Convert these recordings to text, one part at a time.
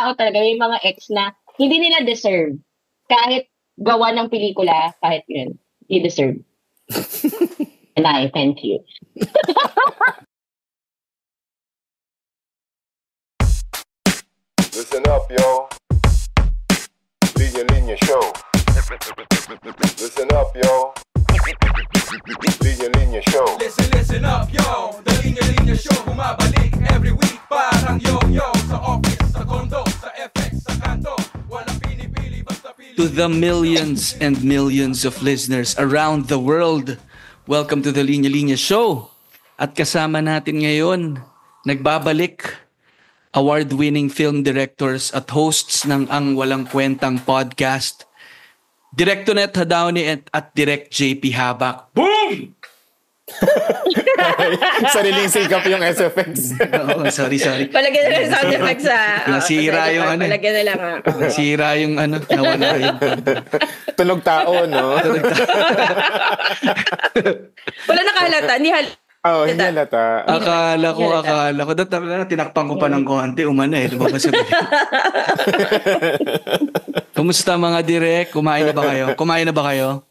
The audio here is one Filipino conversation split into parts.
tao talaga, may mga ex na hindi nila deserve. Kahit gawa ng pelikula, kahit yun, hindi deserve. And I thank you. Listen up, yo. Linya Linya Show. Listen up, yo. Linya Linya Show. Listen up, yo. The Linya Linya Show bumabalik every week. Parang yo-yo sa office, sa condo, sa FX, sa kanto. Walang pinipili basta pili. To the millions and millions of listeners around the world, welcome to the Linya Linya Show. At kasama natin ngayon, nagbabalik, award-winning film directors at hosts ng Ang Walang Kwentang podcast, Directonet Hadaoni at Direct JP Habak. Boom! Sariling sikap yung SFX. Oh, sorry. Palagyan na lang sound effects Nasira yung ano. Palagyan na lang Nasira yung ano. Nawala yun. Tunog tao, no? Wala nakalata. Oo, hindi halata. Akala ko. Tinakpan ko pa ng konti. Umano lumabas sa bigay. Kumusta mga direk? Kumain na ba kayo?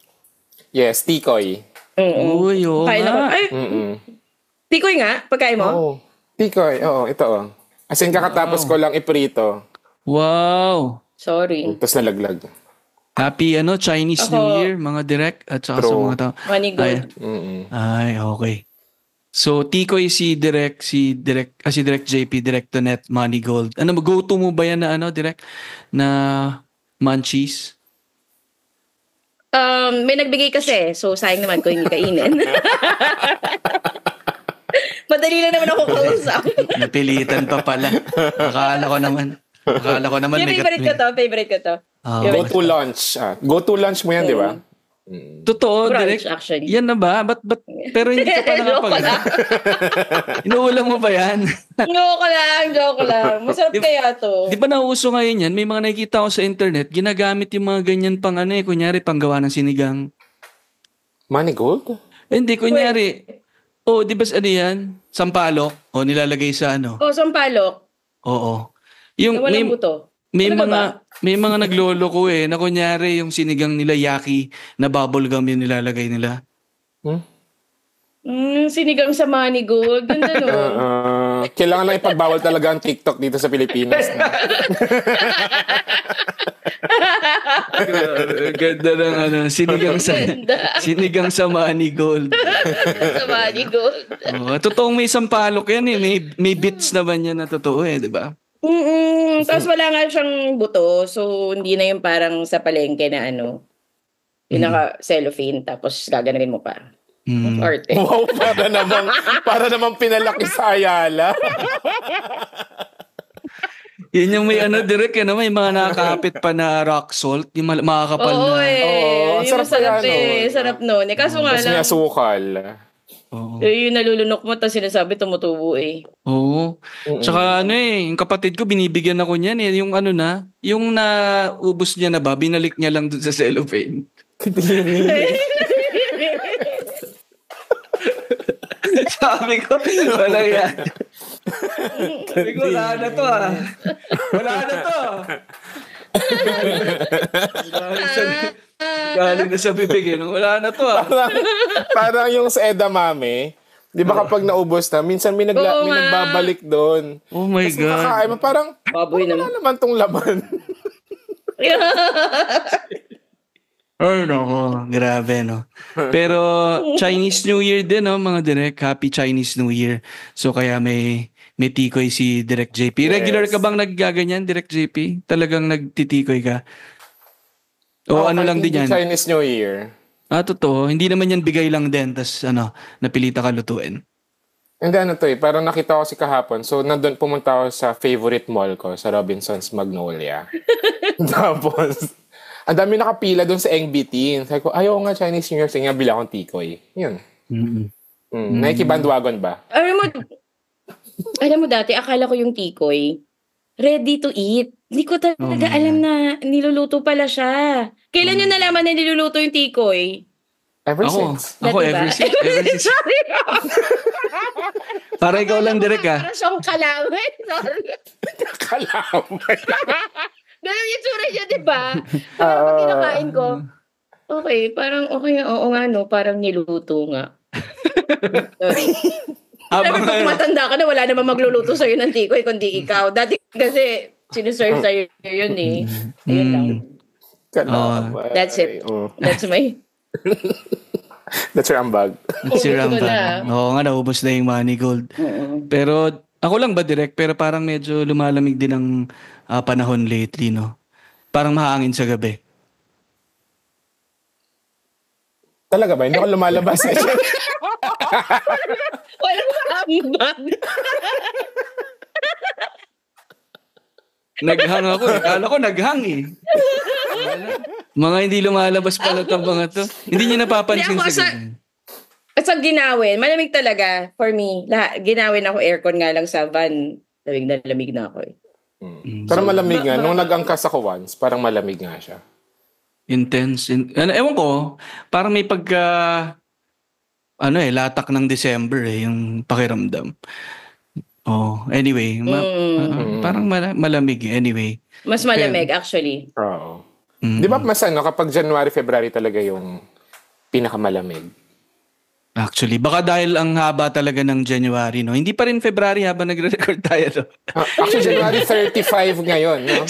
Yes, tikoy. Uy, oo Kain ako. nga. Ay, tikoy nga. Pagkain mo? Oo. Tikoy, oo. Ito, As in, kakatapos ko lang iprito. Wow. Sorry. Tapos nalaglag. Happy Chinese New Year, mga direk. At saka sa mga tao. Money good. Ay, okay. So, tikoy si Direk JP, Directonet, Money Gold. Ano, go-to mo ba yan na Direk? Na munchies? May nagbigay kasi. So, sayang naman ko hindi kainin. Madali lang naman ako kausap. Napilitan pa pala. Akala ko naman. Yung favorite ko to. Go to lunch. Go to lunch mo yan, di ba? Totoo, Brunch, Direk. actually. Yan na ba? Pero hindi ka pa nakapag... Inuulam mo ba yan? Joke lang. Masarap kaya to. Di ba nauuso ngayon yan? May mga nakikita ko sa internet, ginagamit yung mga ganyan pang kunyari panggawa ng sinigang. Money gold? Hindi, kunyari. Di ba yan? Sampalok. Nilalagay sa sampalok. Oo. Yung Walang buto. May mga nagloloko na kunyari yung sinigang nila yaki na bubble gum yung nilalagay nila. Sinigang sa money gold. Ganda no? Kailangan lang ipagbawal talaga ang TikTok dito sa Pilipinas. Ganda ng sinigang sa money gold. Sa money gold. Totoong may sampalok yan May bits naman yan na totoo di ba? Tapos wala nga siyang buto. So, hindi na yung parang sa palengke na yung naka-cellophane tapos gaganunin mo pa. Arte. Wow, para namang pinalaki sa Ayala. Yun yung may Direk, may mga nakakapit pa na rock salt, yung makakapal na. Oo, yung sarap sarap nun. Kaso nga lang. Tapos may asukal. Yung nalulunok mo, tapos sinasabi tumutubo Oo. Tsaka yung kapatid ko, binibigyan ako niyan yung yung naubos niya na ba, binalik niya lang dun sa cellophane. Sabi ko, wala yan. Sabi ko, wala na to Wala na to. Galing na sa bibig wala na to Parang yung sa edamame, di ba kapag naubos na, minsan may nagbabalik doon. Oh my Tapos God. makakain mo, parang, baboy wala naman tong laman. Ay, nako. Grabe, no? Pero Chinese New Year din, mga Direk. Happy Chinese New Year. So, kaya may tikoy si Direk JP. Regular ka bang naggaganyan, Direk JP? Talagang nagtitikoy ka? O lang din yan? Chinese New Year. Totoo. Hindi naman yan bigay lang din. Tas, napilita ka lutuin. Hindi, parang nakita ko si kahapon. So, nandun pumunta ako sa favorite mall ko, sa Robinson's Magnolia. Tapos, ang dami nakapila doon sa NBT. Sabi ko, ayaw nga Chinese New Year. Sige nga, bila akong tikoy. Yun. Nike bandwagon ba? Alam mo dati, akala ko yung tikoy, ready to eat. Hindi ko talaga alam na niluluto pala siya. Kailan nyo nalaman na niluluto yung tikoy? Ever since. Ever since. Sorry. Para ikaw lang, Direk, ah. Para siyang kalawin. Sorry. Kalaway. Ganun yung tsura niya, di ba? Pero pag kinakain ko, okay, parang okay, oo nga, no? Parang niluto nga. Sorry. Pero pag matanda ka na, wala naman magluluto sa'yo ng tikoy, kundi ikaw. Dati kasi, sinuserve sa'yo yun eh. Ayun lang. Kalaway. That's it. That's my... That's your ambag. Si Ubus ko Ramba. na. Oo nga, naubos na yung money gold. Pero, ako lang ba, Direk? Pero parang medyo lumalamig din ang panahon lately, no? Parang mahangin sa gabi. Talaga ba? Hindi ako lumalabas. Walang ambag. Naghang ako eh. Kala ko naghang eh. Mga hindi lumalabas pala itong mga to. Hindi niyo napapansin Hindi, ako sa sa- gabi. At sa ginawin, malamig talaga for me. Ginawin ako aircon nga lang sa van. Lamig na ako eh. Pero malamig nga. Nung nag-angkas ako once, parang malamig nga siya. Intense. Ewan ko, parang may pagka, latak ng December eh, yung pakiramdam. Oh, anyway, parang malamig eh, anyway. Mas malamig actually. Oo. Di ba mas kapag January, February talaga yung pinakamalamig? Actually, baka dahil ang haba talaga ng January, no? Hindi pa rin February habang nagre-record tayo, no? Actually, January 35 ngayon, no?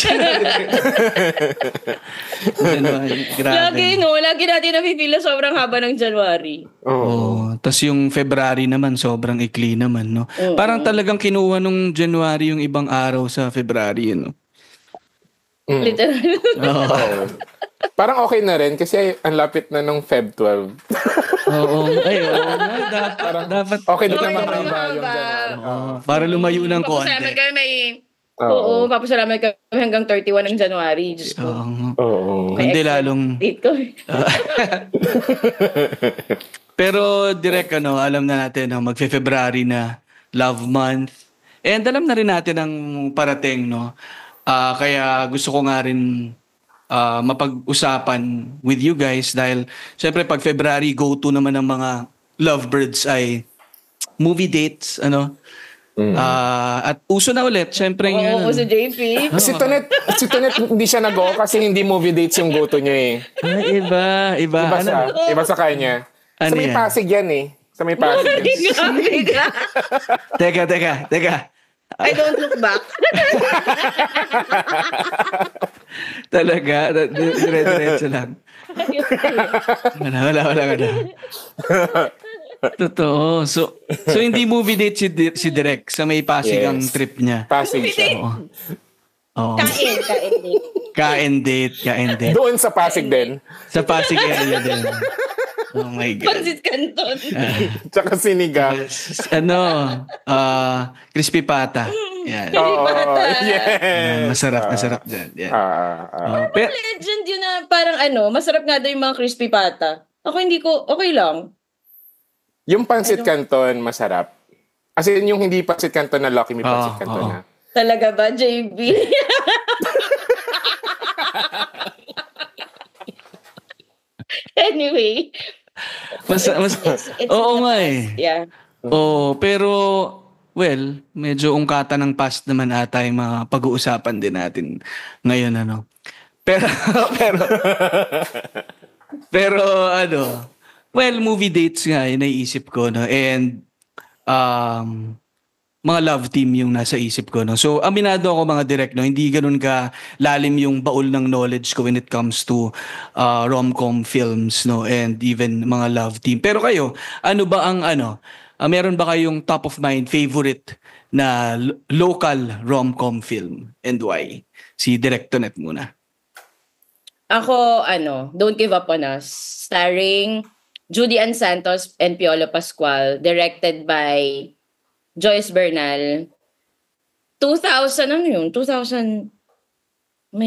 January, grabe. Lagi natin napipila sobrang haba ng January. Oh, tas yung February naman, sobrang ikli naman, no? Parang talagang kinuha nung January yung ibang araw sa February, no? Literal. Oo. Parang okay na rin kasi ang lapit na nung Feb 12. Oo. Ay, oo. Dapat. Okay din Okay naman na ang mahaba. yung January. Para lumayo ng Papasalamat konti. kami may... Oo, papasalamat kami hanggang 31 ng January. Diyos ko. Oo. Hindi lalong... Date ko. Pero direct alam na natin magfe-February na, Love Month. And alam na rin natin ang parating, no? Kaya gusto ko nga rin mapag-usapan with you guys dahil syempre pag February, go-to naman ng mga lovebirds ay movie dates, at uso na ulit, syempre Oo, si JP. Si Tonet hindi siya nag-go kasi hindi movie dates yung go-to niya eh. Iba. Iba sa kanya. Ano Sa may yan? Pasig yan eh. Sa may Pasig yan. Teka. I don't look back. Talaga, dire-diretso lang. Wala. Totoo. So hindi movie date si Direk sa may Pasig ang trip niya. Pasig siya. Oo. Kain. Kain date. Doon sa Pasig din. Sa Pasig area din. Oh my God. Pansit Canton. Tsaka sinigang. Crispy pata. Yan. Oo. Yes. Masarap dyan. Yan. Pero, Legend yun na parang masarap nga daw yung mga crispy pata. Ako okay lang. Yung Pansit Canton, masarap. As in, yung hindi Pansit Canton na Lucky Me Pansit Canton na. Talaga ba, JB? Anyway. oo nga eh. Yeah. Pero, well, medyo ungkata ng past naman ata yung mga pag-uusapan din natin ngayon, Pero, well, movie dates nga, yung naiisip ko, no? And, mga love team yung nasa isip ko, no? So, aminado ako mga direct, no? Hindi ganun ka lalim yung baul ng knowledge ko when it comes to rom-com films, no? And even mga love team. Pero kayo, ano ba ang meron ba kayong top of mind favorite na local rom-com film and why? Si Direct Tonet muna. Ako, Don't Give Up on Us. Starring Judy Ann Santos and Piolo Pascual. Directed by Joyce Bernal. 2000, 2000...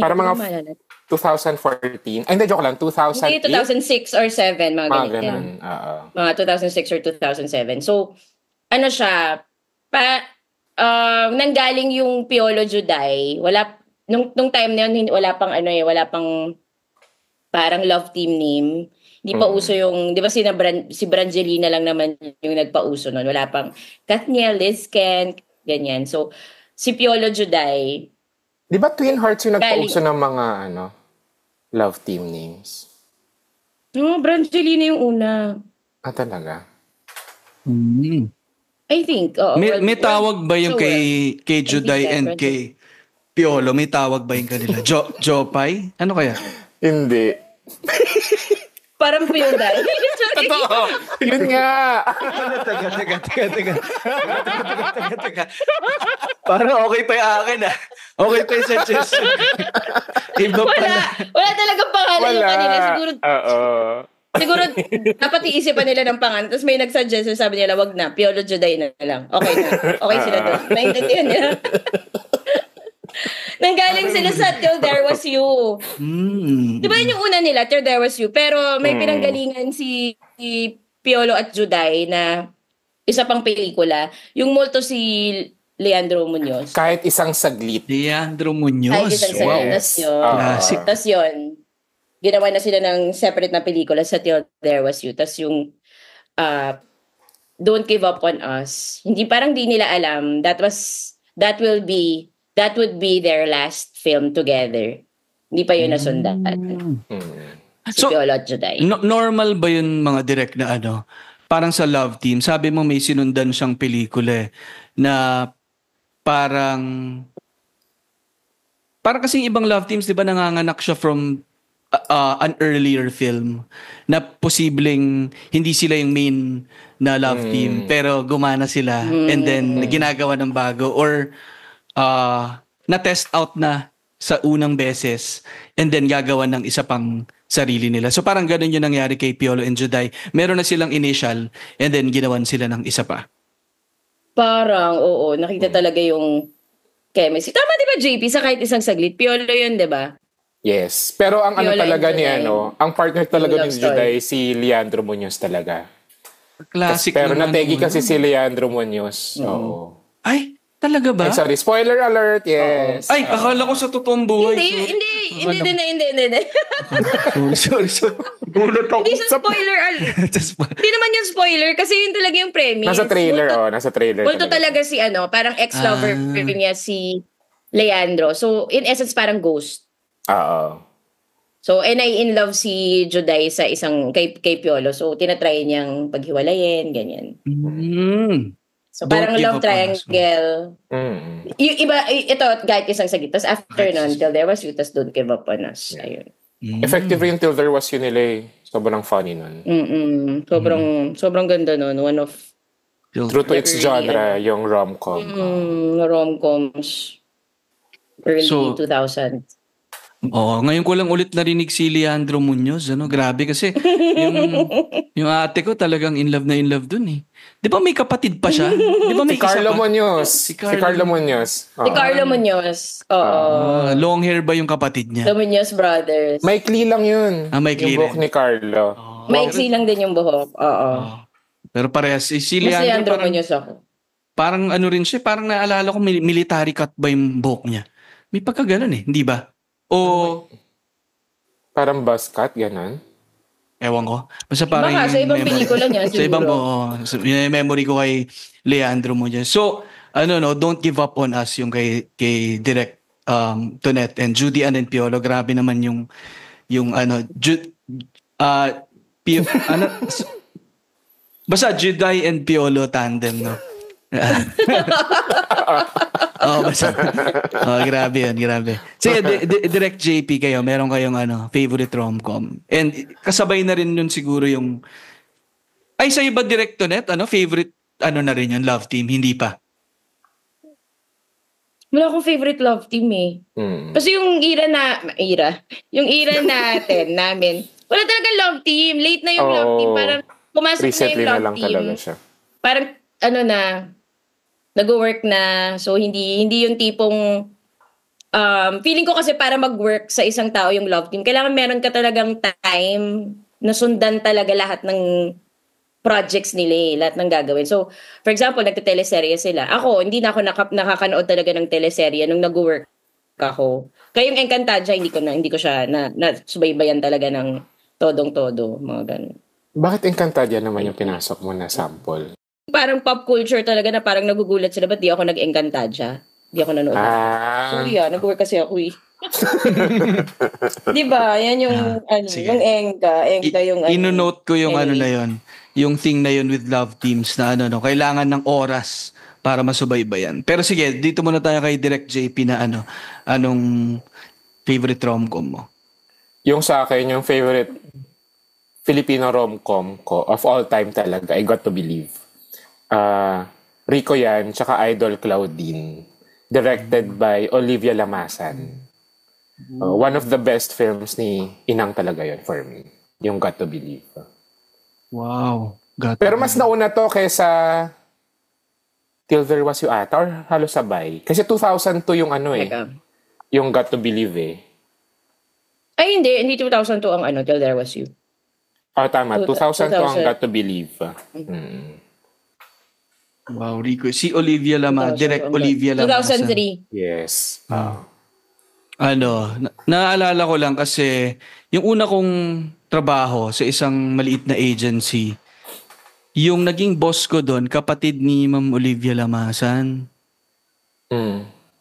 Para mga 2014. Ay, hindi, joke lang. 2008? Hindi, 2006 or 7. Mga Ganun. ganyan. Mga 2006 or 2007. So, siya, nanggaling yung Piolo Juday. Nung time na yun, wala pang parang love team name. Hindi pa uso yung, di ba si Brangelina lang naman yung nagpauso nun. Wala pang Kathniel, Liz Ken, ganyan. So, si Piolo Juday. Di ba Twin Hearts yung nagpauso ng mga love team names? No, Brangelina yung una. Talaga? I think. May tawag ba yung kay Juday and kay Piolo? May tawag ba yung kanila? Jopay? Ano kaya? Hindi. Parang Piolday. Totoo. Yun nga. Teka. Parang okay pa yung akin Okay pa yung suggestion. Iba pala. Wala talagang pangalan yung kanila. Siguro dapat iisipan nila ng pangalan. Tapos may nagsuggest, sabi nila, wag na. Piolo Juday na lang. Okay na. Okay sila doon. Naintindihan nila. Nanggaling sila sa Till There Was You. Di ba yun yung una nila, Till There Was You? Pero may pinanggalingan si Piolo at Juday na isa pang pelikula. Yung multo si Leandro Muñoz. Kahit isang saglit. Leandro Muñoz. Kahit isang saglit. Classic. Tapos yun, ginawa na sila ng separate na pelikula sa Till There Was You. Tapos yung Don't Give Up on Us. Hindi, parang di nila alam. That would be their last film together. Hindi pa yun nasundan. Si Piolo at Juday. Normal ba yun mga direct na parang sa love team? Sabi mo may sinundan siyang pelikula na parang kasing ibang love teams, di ba nanganganak siya from an earlier film na posibleng hindi sila yung main na love team pero gumana sila and then ginagawa ng bago or na-test out na sa unang beses and then gagawa ng isa pang sarili nila. So parang ganun yung nangyari kay Piolo and Juday. Meron na silang initial and then ginawan sila ng isa pa. Parang, oo. Nakita talaga yung chemistry. Tama di ba, JP? Sa kahit isang saglit. Piolo yun, di ba? Yes. Pero ang Piolo talaga and ni Juday. ang partner talaga Yung ni love Juday, si Leandro Muñoz talaga. Classic. Pero naman nategi naman. kasi si Leandro Muñoz. Oo. Ay, talaga ba? Ay, sorry, spoiler alert, yes. Ay, akala ko sa totoong buhay. Hindi. Sorry. Gulat ako. Hindi sa spoiler. Hindi naman yung spoiler kasi yun talaga yung premise. Nasa trailer. Multo talaga si parang ex-lover niya si Leandro. So, in essence, parang ghost. Oo. So, and I in love si Juday sa isang kay Piolo. So, tinatry niyang paghiwalayin, ganyan. So, parang love triangle. Yung iba, ito, kahit isang sagit. Tapos after nun, Till There Was You, tapos Don't Give Up on Us. Ayun. Effective rin Till There Was You nila Sobrang funny nun. Sobrang ganda nun. One of... True to its genre, yung rom-com. Rom-coms. Early 2000. Ngayon ko lang ulit narinig si Leandro Muñoz. Grabe kasi yung ate ko talagang in love dun eh. Di ba may kapatid pa siya? Di ba may Si Carlo Muñoz. Si Carlo Muñoz. Si Carlo Muñoz. Oo. Long hair ba yung kapatid niya? The Muñoz brothers. Maikli lang yun. Maikli yung buhok rin. ni Carlo. Maiksi lang din yung buhok. Oo. Pero parehas. Si Mas Leandro Leandro Muñoz ako. parang ano rin siya. Parang naalala ko military cut ba yung buhok niya? May pagkaganon eh. Hindi ba? O... Parang buzz cut, ganun. Ewan ko. Basta parang Baka sa ibang pelikula niya siguro. Sa ibang yung memory ko kay Leandro mo dyan. So, Don't Give Up on Us yung kay Direct Tonet and Judy Ann and Piolo. Grabe naman yung basta Judy and Piolo tandem, no? Grabe yan, grabe. Sige, Direct JP kayo, meron kayong favorite rom-com. And kasabay na rin yun siguro yung... Ay, sa iba Direct Tonet, favorite na rin yun, love team, hindi pa? Wala akong favorite love team eh. Kasi yung era natin, namin, wala talaga love team. Late na yung love team. Parang pumasok recently na yung love team. talaga siya. Parang nag-work na. So, hindi yung tipong... feeling ko kasi para mag-work sa isang tao yung love team, kailangan meron ka talagang time na sundan talaga lahat ng projects nila lahat ng gagawin. So, for example, nagte-teleserye sila. Ako, hindi na ako nakakanood talaga ng teleserye nung nag-work ako. Kaya yung Encantadia, hindi ko siya na subaybayan talaga ng todong-todo, mga ganun. Bakit Encantadia naman yung pinasok mo na sample? Parang pop culture talaga na parang nagugulat sila, ba't di ako nag-Encantadia? Di ako nanood. Sorry nag-work kasi ako eh. Diba? Yan yung, yung Enka yung ino-note ko yung na yun. Yung thing na yun with love teams na kailangan ng oras para masubaybayan. Pero sige, dito muna tayo kay Direct JP na anong favorite rom-com mo? Yung sa akin, yung favorite Filipino rom-com ko of all time talaga, I Got to Believe. Rico yan, tsaka Idol Claudine. Directed by Olivia Lamasan. One of the best films ni Inang talaga yun for me. Yung Got to Believe. Wow. Pero mas nauna to kaysa Till There Was You ata or halos sabay. Kasi 2002 yung yung Got to Believe eh. Ay, hindi 2002 ang Till There Was You. Tama. 2002 ang Got to Believe. Wow, Rico. Si Olivia Lamasan. Direct Olivia Lamasan. 2003. Yes. Naalala ko lang kasi yung una kong trabaho sa isang maliit na agency, yung naging boss ko doon, kapatid ni Ma'am Olivia Lamasan.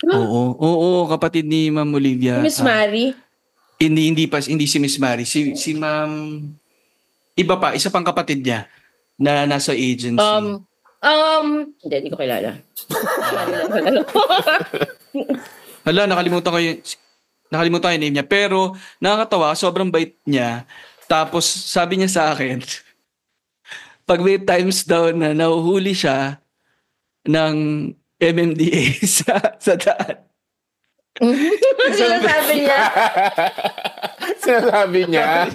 Oo, kapatid ni Ma'am Olivia. Miss Mary? Hindi si Miss Mary. Si Ma'am, iba pa, isa pang kapatid niya na nasa agency. Hindi ko kilala. Hala, nakalimutan ko yung name niya. Pero, nakakatawa, sobrang bait niya. Tapos, sabi niya sa akin, pag may times daw na nahuhuli siya ng MMDA sa daan. Sinasabi niya. Sinasabi niya.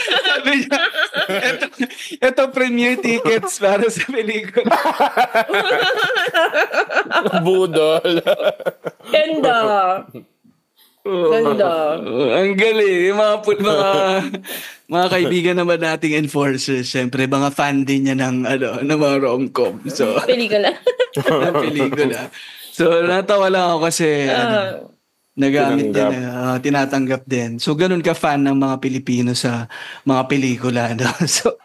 Sabi niya, ito premiere tickets para sa pelikula. Budol. Ganda. Ang galing. Yung mga kaibigan naman nating enforcers, syempre, mga fan din niya ng mga rom-com. So, pelikula. So, natawa lang ako kasi nagamit din, tinatanggap din. So, ganun ka fan ng mga Pilipino sa mga pelikula. No? So,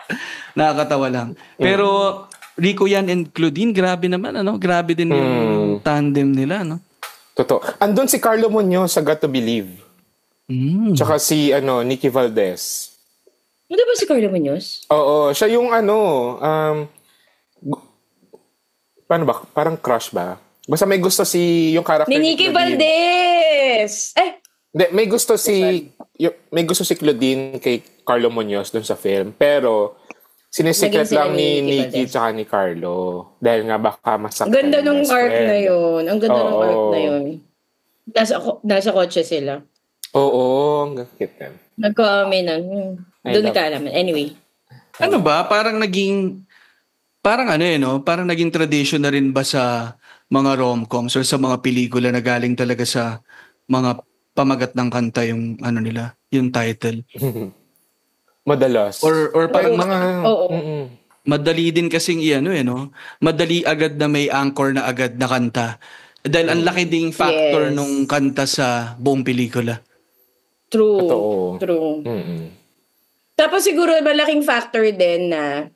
nakakatawa lang. Pero, Rico yan and Claudine, grabe naman, Grabe din yung tandem nila, no? Totoo. Andun si Carlo Muñoz sa Got to Believe. Tsaka si, Nikki Valdez. Hindi ba si Carlo Muñoz? Oo, siya yung paano ba? Parang crush ba? Basta may gusto yung character ni Nikki Valdez. Hindi, may gusto si Claudine kay Carlo Muñoz dun sa film. Pero sinisikret lang ni Nikki tsaka ni Carlo. Dahil nga baka masaktan. Ganda nung art na yun. Ang ganda ng art na yun. Nasa kotse sila. Oo, ang cute. Nagko-aminan. Doon nagkaalaman. Anyway. Ano ba? Parang naging tradition na rin ba sa mga rom-coms or sa mga pelikula na galing talaga sa mga pamagat ng kanta yung nila, yung title. Madalas. Or parang Oo. Madali din kasing madali agad na may anchor na agad na kanta. Dahil ang laki ding factor nung kanta sa buong pelikula. True. Totoo. True. Tapos siguro malaking factor din na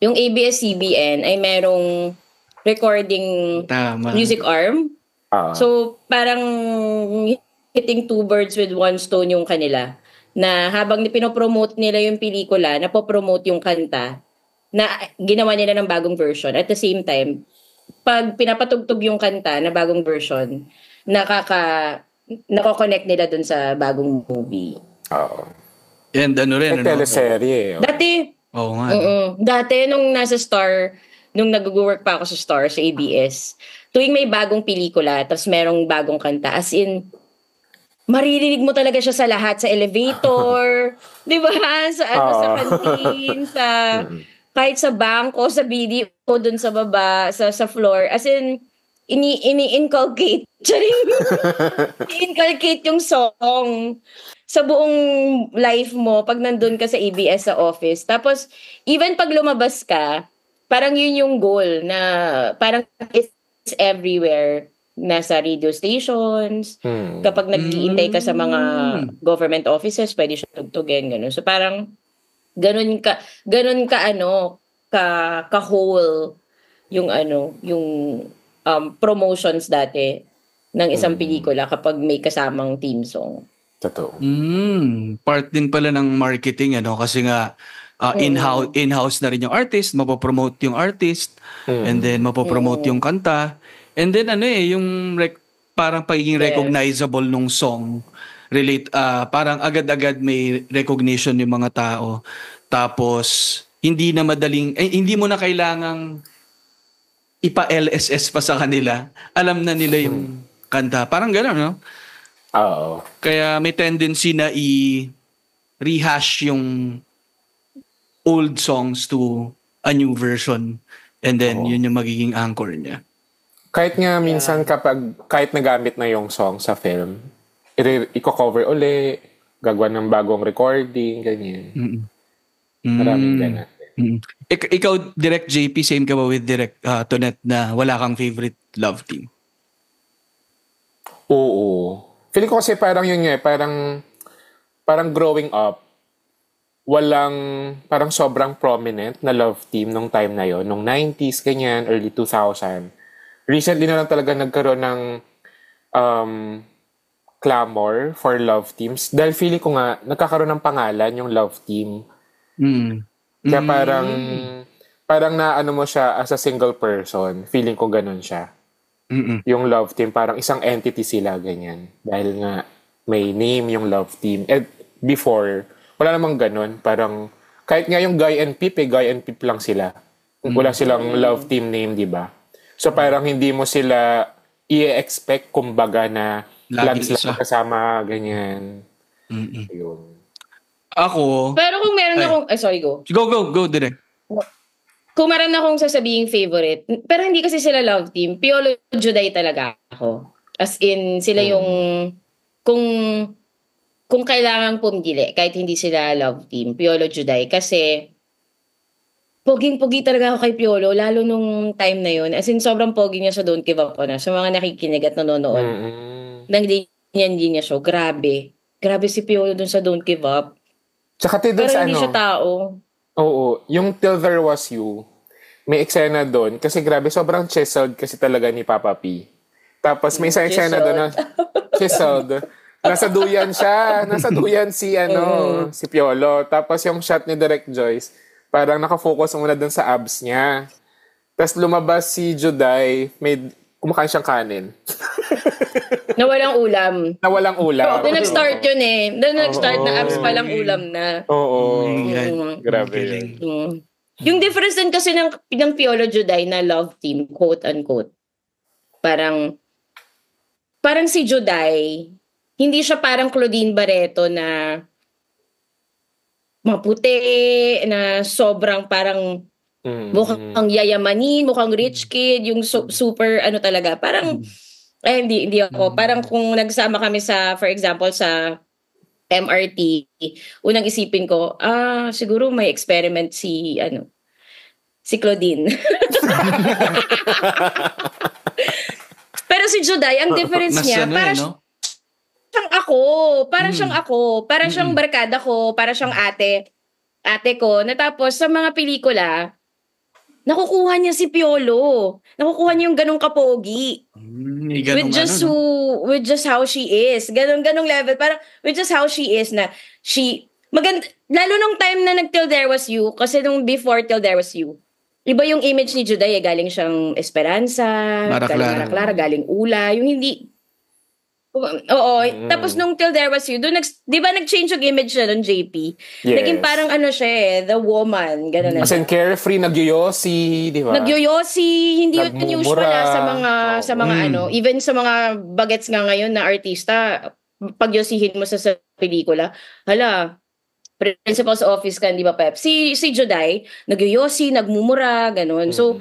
yung ABS-CBN ay merong recording music arm. So, parang hitting two birds with one stone yung kanila. Na habang pinopromote nila yung pelikula, napopromote yung kanta na ginawa nila ng bagong version. At the same time, pag pinapatugtog yung kanta na bagong version, nako-connect nila dun sa bagong movie. Oo. And rin, teleserye. Oo nga. Dati nung nasa Star, nung nag-work pa ako sa Star, sa ABS, tuwing may bagong pelikula, tapos merong bagong kanta, as in, maririnig mo talaga siya sa lahat, sa elevator, di ba? Sa canteen, kahit sa bangko, sa BDO, dun sa baba, sa floor. As in, ini-inculcate. I-inculcate yung song sa buong life mo pag nandun ka sa ABS sa office. Tapos, even pag lumabas ka, parang yun yung goal na parang it's everywhere. nasa radio stations, kapag nag-iintay ka sa mga government offices, pwede siya tugtugin, ganun. So parang ganun ka ka-whole yung promotions dati ng isang pelikula kapag may kasamang theme song. Totoo. Part din pala ng marketing, kasi nga in-house na rin yung artist, mapopromote yung artist, and then mapopromote yung kanta, and then yung parang pagiging recognizable nung song, parang agad-agad may recognition yung mga tao. Tapos hindi mo na kailangang ipa-LSS pa sa kanila. Alam na nila yung kanta. Parang gano'n, no? Oo. Kaya may tendency na i-rehash yung old songs to a new version. And then, yun yung magiging anchor niya. Kahit nga minsan kahit nagamit na yung song sa film, i-cover uli, gagawa ng bagong recording, ganyan. Maraming ganun. Ikaw, Direct JP, same ka ba with Direct Tonet na wala kang favorite love team? Oo. Feeling ko kasi parang yun nga, parang growing up, parang sobrang prominent na love team nung time na yon, nung 90s, ganyan, early 2000. Recently na lang talaga nagkaroon ng clamor for love teams. Dahil feeling ko nga, nagkakaroon ng pangalan yung love team. Kaya parang mo siya as a single person. Feeling ko ganun siya. Yung love team, parang isang entity sila, ganyan. Dahil nga may name yung love team. Before, wala namang ganun. Parang, kahit nga yung Guy and Pip, Guy and Pip lang sila. Wala silang love team name, di ba? So parang hindi mo sila i-expect, kumbaga, na lagi sila kasama, ganyan. Yun. Ako... Pero kung meron akong... sorry, go. Go, direct. Kung meron akong sasabihing favorite, pero hindi kasi sila love team, Piolo Juday talaga ako. As in, sila yung... Kung kailangan pumili, kahit hindi sila love team, Piolo Juday. Kasi, poging-pogi talaga ako kay Piolo, lalo nung time na yun. As in, sobrang pogi niya sa Don't Give Up On Us. Sa mga nakikinig at nanonood ng linya show, grabe. Grabe si Piolo dun sa Don't Give Up. Tsaka pero hindi siya tao. Oo. Yung Till There Was You, may eksena doon. Kasi grabe, sobrang chiseled kasi talaga ni Papa P. Tapos may isang eksena doon na chiseled. Nasa duyan siya. Nasa duyan si Piolo. Tapos yung shot ni Direct Joyce, parang nakafocus muna doon sa abs niya. Tapos lumabas si Juday, kumakain siyang kanin. Na walang ulam. Doon nag-start yun eh. Doon nag-start na abs palang ulam na. Oo. Grabe yun. Yung difference din kasi ng Piolo Juday na love team, quote-unquote. Parang si Juday, hindi siya parang Claudine Barreto na maputi, na sobrang parang mukhang yayamanin, mukhang rich kid, yung super talaga. Parang, hindi ako. Parang kung nagsama kami for example, sa MRT, unang isipin ko, siguro may experiment si Claudine. Pero si Juday, ang difference niya, parang siyang barkada ko, parang siyang ate ko, natapos sa mga pelikula, nakukuha niya si Piolo. Nakukuha niya yung ganong kapogi. With just how she is. Ganong level. Parang with just how she is na maganda, lalo nung time na nag-Till There Was You, kasi nung before Till There Was You, iba yung image ni Juday, galing siyang Esperanza, galing Mara Clara, galing Ula, yung hindi... Oo. Tapos nung Till There Was You, doon di ba nag-change yung image na doon, JP? Yes. Naging parang the woman. Ganun na. As in carefree, nagyoyosi, di ba? Nagyoyosi, hindi yun usual sa mga even sa mga bagets nga ngayon na artista, pagyosihin mo sa pelikula, principal's office ka, di ba, Pep? Si Juday, nagyoyosi, nagmumura, ganun. So,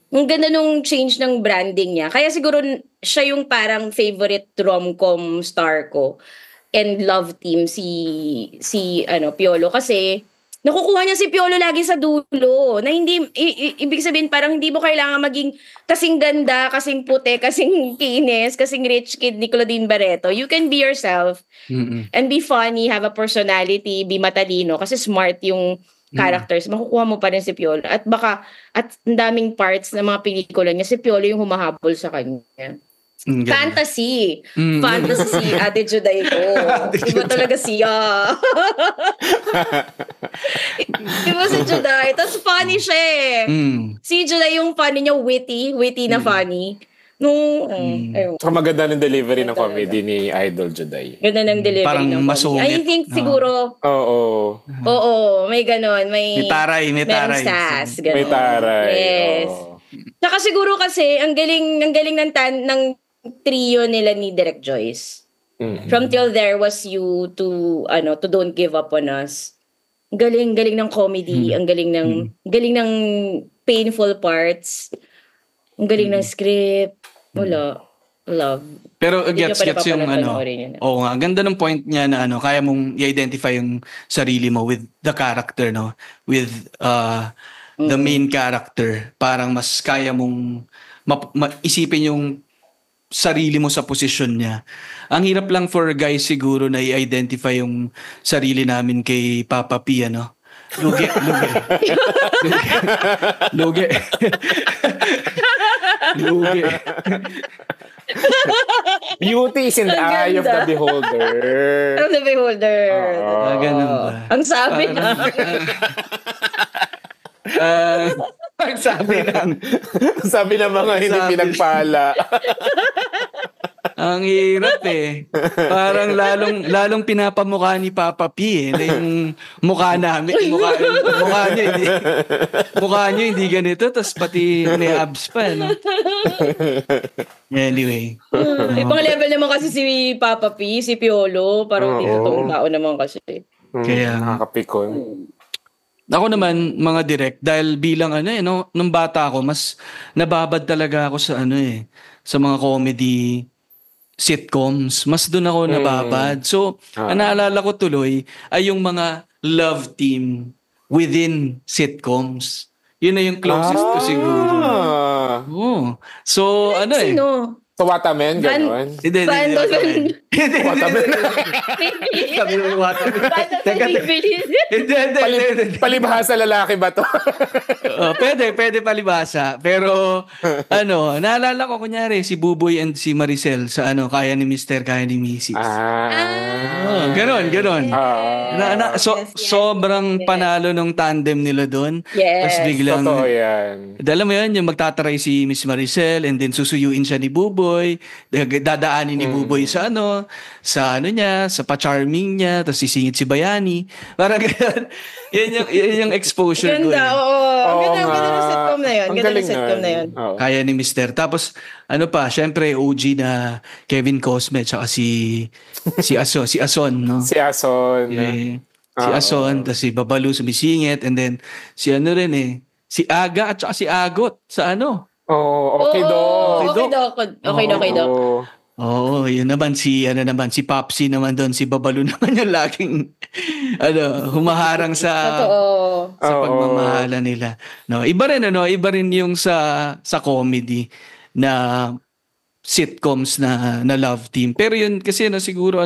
ang ganda nung change ng branding niya. Kaya siguro siya yung parang favorite rom-com star ko and love team si Piolo. Kasi nakukuha niya si Piolo lagi sa dulo. Na hindi, ibig sabihin parang hindi mo kailangan maging kasing ganda, kasing puti, kasing kinis, kasing rich kid ni Claudine Barreto. You can be yourself and be funny, have a personality, be matalino, kasi smart yung characters. Makukuha mo pa rin si Piolo. At ang daming parts ng mga pelikula niya, si Piolo yung humahabol sa kanya. Fantasy. Fantasy si Ate Juday ko. Iba talaga siya. Iba si Juday. Tapos funny siya eh. Si Juday yung funny niya, witty na funny. Saka maganda ng delivery ng comedy ni Idol Juday. Ganda ng delivery parang ng comedy. masungit. I think siguro, Oo, may ganon. May taray. merong sass. Ganon. may taray. Yes. Oo. Saka siguro kasi, ang galing ng trio nila ni Direk Joyce. From Till There Was You to Don't Give Up On Us. Galing ng comedy, ang galing ng painful parts. Ang galing ng script. Wala. Love. Pero Hindi gets nyo pa yung napapanood yun. oo nga, ganda ng point niya na kaya mong i-identify yung sarili mo with the character, no? With the main character. Parang mas kaya mong isipin yung sarili mo sa posisyon niya. Ang hirap lang for guys siguro na i-identify yung sarili namin kay Papa P, ano? Lugi. Beauty is in the eye of the beholder. Of the beholder. Ganun ba? Ang sabi na. Ang sabi lang. Sabi ng mga hindi pinagpala. Ang hirap eh. Parang lalong pinapamukha ni Papa P na yung mukha namin. Mukha niya hindi ganito. Tapos pati may abs pa. No? Anyway. Ibang level naman kasi si Papa P, si Piolo. Parang tinatong tao naman kasi. Kaya Nakakapikon. ako naman, mga direct, dahil bilang nung bata ako, mas nababad talaga ako sa sa mga comedy sitcoms. Mas doon ako nababad. So, ang naalala ko tuloy ay yung mga love team within sitcoms. Yun na yung closest ko siguro. Oh. So, Sino? So, Watamen, gano'n? Hindi. Watamen. Sabi mo Watamen. Hindi. Palibhasa lalaki ba to? Pwede palibasa. Pero, naalala ko kunyari, si Buboy and si Maricel sa Kaya ni Mr., Kaya ni Mrs. Ganon. Yes. Sobrang panalo nung tandem nila doon. Yes. Tapos biglang, Totoo yan. alam mo yun, yung magtataray si Miss Maricel and then susuyuin siya ni Buboy. Dadaanin ni Buboy sa niya, sa pa-charming niya, tapos sisingit si Bayani. Parang ganyan. Yan yung exposure ko. Ganda, oo. Ganda ng sitcom na yun. Ganda ng sitcom na yun. Kaya ni Mr. Tapos, syempre, OG na Kevin Cosme, tsaka si Ason, no? Si Ason. Si Ason, tapos si Babalu sumisingit, and then, si si Aga at saka si Agot, sa Okay, Doc. Okay, Doc. Oo, yun naman si Popsi naman doon, si Babalu naman yung laging humaharang sa pagmamahala nila. No, iba rin yung sa comedy na sitcoms na love team. Pero yun kasi siguro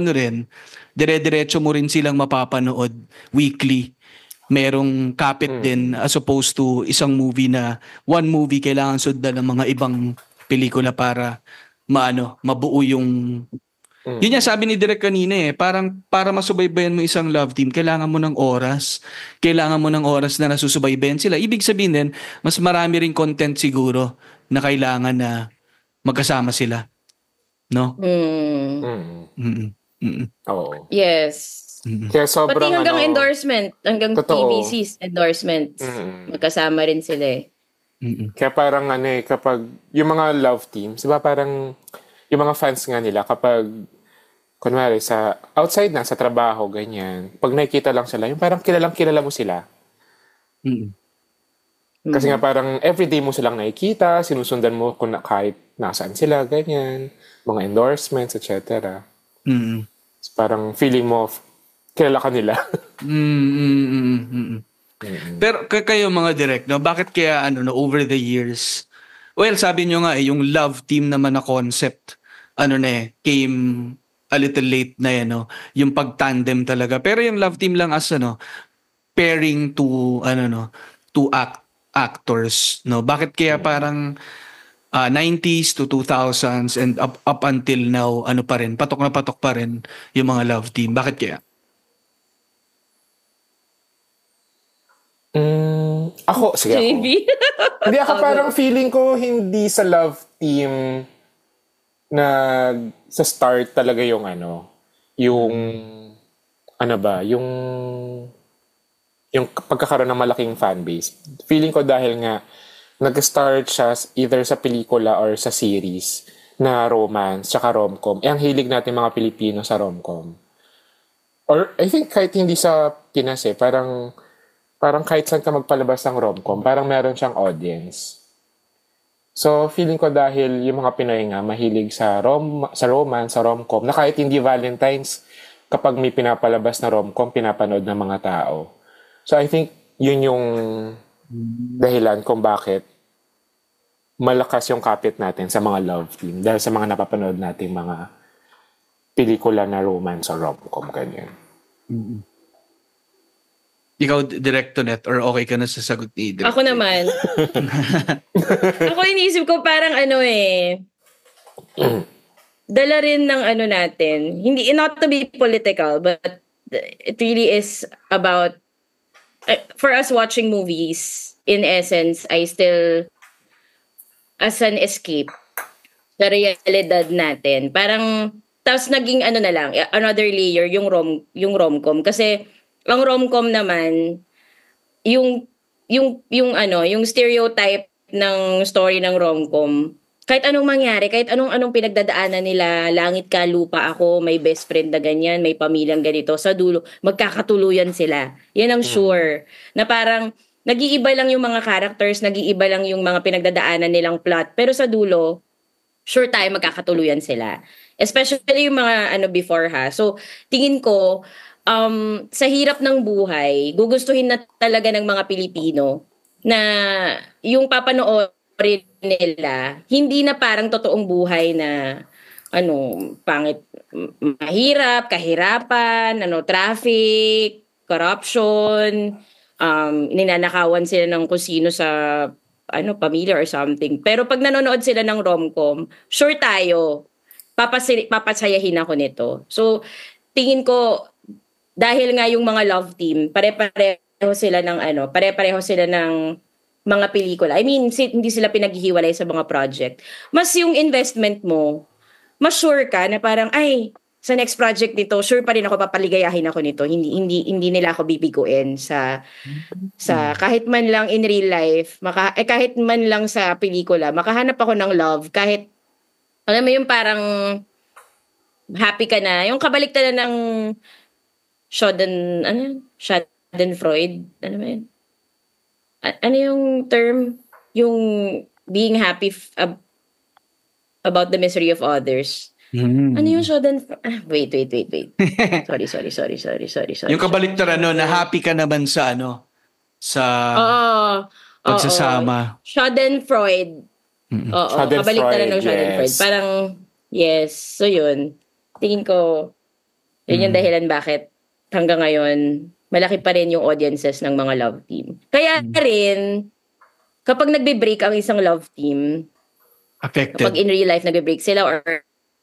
dire-diretso mo rin silang mapapanood weekly. Merong kapit din as opposed to isang movie na one movie kailangan sundan ng mga ibang pelikula para mabuo yung yun yung sabi ni Direk kanina parang para masubaybayan mo isang love team kailangan mo ng oras na nasusubaybayan sila. Ibig sabihin din mas marami ring content siguro na kailangan na magkasama sila, no? Oo. Yes. Kaya sobrang pati hanggang endorsement, hanggang TVC's endorsements, magkasama rin sila Kaya parang kapag yung mga love teams, diba parang yung mga fans nga nila kapag kunwari sa outside na sa trabaho ganyan, pag nakikita lang sila, yung parang kilala mo sila. Kasi nga parang everyday mo silang nakikita, sinusundan mo kung kahit nasaan sila ganyan, mga endorsements, etc. Parang feeling mo kilala ka nila. Pero kayo mga direct, no, bakit kaya over the years, well, sabi nyo nga yung love team naman na concept, came a little late na yung pag-tandem talaga. Pero yung love team lang as pairing to actors, no. Bakit kaya parang 90s to 2000s and up until now pa rin, patok na patok pa rin yung mga love team. Bakit kaya? Sige ako. Hindi ako parang feeling ko hindi sa love team na sa start talaga yung yung pagkakaroon ng malaking fan base. Feeling ko dahil nga nag-start siya either sa pelikula or sa series na romance tsaka rom-com. Ang hilig natin mga Pilipino sa rom-com. Or I think kahit hindi sa Pinas parang kahit saan ka magpalabas ng rom-com, parang meron siyang audience. So, feeling ko dahil yung mga Pinoy nga mahilig sa romance, sa rom-com, na kahit hindi Valentine's, kapag may pinapalabas na rom-com, pinapanood ng mga tao. So, I think yun yung dahilan kung bakit malakas yung kapit natin sa mga love team dahil sa mga napapanood natin mga pelikula na romance o rom-com, ganyan. Ikaw, Directo Net, or okay ka na sa sagot ni Direct? Ako naman. Ako iniisip ko parang dala rin ng natin. Hindi, not to be political, but it really is about, for us watching movies, in essence, I still, as an escape, sa realidad natin. Parang, tapos naging na lang, another layer, yung rom-com. Kasi, ang rom-com naman, yung stereotype ng story ng rom-com, kahit anong mangyari, kahit anong pinagdadaanan nila, langit ka, lupa ako, may best friend na ganyan, may pamilyang ganito, sa dulo, magkakatuluyan sila. Yan ang sure. Na parang, nag-iiba lang yung mga characters, nag-iiba lang yung mga pinagdadaanan nilang plot, pero sa dulo, sure tayo magkakatuluyan sila. Especially yung mga before So, tingin ko, sa hirap ng buhay, gugustuhin na talaga ng mga Pilipino na yung papanoorin nila, hindi na parang totoong buhay na pangit, mahirap, kahirapan, traffic, corruption, ninanakawan sila ng kung sino sa pamilya or something. Pero pag nanonood sila ng rom-com, sure tayo, papasayahin ako nito. So, tingin ko, dahil nga yung mga love team, pare-pareho sila ng mga pelikula. I mean, hindi sila pinaghihiwalay sa mga project. Mas yung investment mo, mas sure ka na parang, sa next project nito, sure pa rin ako, papaligayahin ako nito. Hindi nila ako bibiguin sa kahit man lang in real life, kahit man lang sa pelikula, makahanap ako ng love, kahit, alam mo yung parang happy ka na, yung kabaliktaran ng Schadenfreude, ano ba yun? Ano yung term? Yung being happy about the misery of others. Ano yung Schadenfreude? Wait. Sorry. Yung kabaliktaran na happy ka naman sa sa pagsasama. Schadenfreude. Oo, kabaliktaran ng Schadenfreude. Parang, yes. So yun. Tingin ko, yun yung dahilan bakit hanggang ngayon, malaki pa rin yung audiences ng mga love team. Kaya rin, kapag nagbe-break ang isang love team, affected. Kapag in real life nagbe-break sila or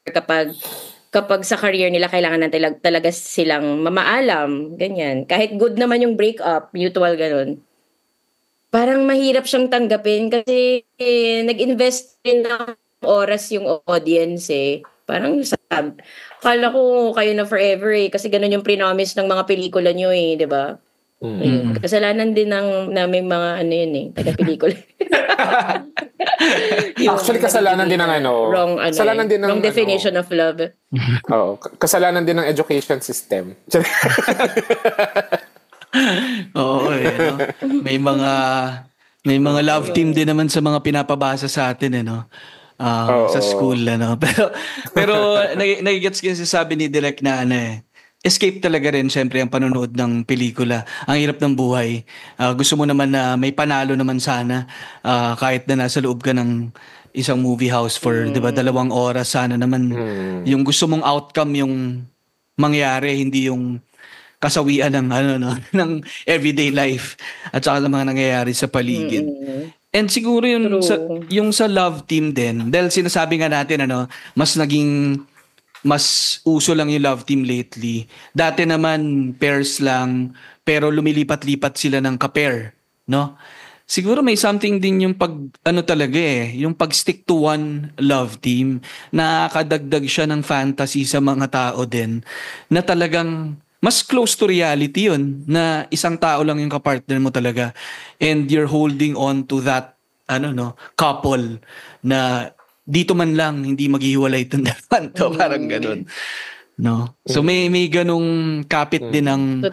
kapag sa career nila kailangan na talaga silang mamaalam, ganyan. Kahit good naman yung breakup, mutual ganun. Parang mahirap siyang tanggapin kasi nag-invest din ng oras yung audience Parang kala ko kayo na forever kasi ganun yung pre-promise ng mga pelikula nyo di ba? Kasalanan din namin mga taga-pelikula. Actually, kasalanan din ng wrong definition of love. Oo, kasalanan din ng education system. Oo, may mga love team din naman sa mga pinapabasa sa atin sa school pero nagigets kasi sabi ni Direk na escape talaga rin syempre ang panonood ng pelikula. Ang hirap ng buhay. Gusto mo naman na may panalo naman sana, kahit na nasa loob ka ng isang movie house for 'di ba 2 oras, sana naman yung gusto mong outcome yung mangyari, hindi yung kasawian ng ng everyday life at saka ng mga nangyayari sa paligid. And siguro yung sa Love Team din, dahil sinasabi nga natin mas uso lang yung Love Team lately. Dati naman pairs lang, pero lumilipat-lipat sila ng ka-pair, no? Siguro may something din yung yung pag-stick to one love team, nakakadagdag siya ng fantasy sa mga tao din, na talagang mas close to reality yun, na isang tao lang yung kapartner mo talaga, and you're holding on to that couple na dito man lang hindi maghihiwalay itong dalawan to, parang ganun, no? So may ganung kapit din ang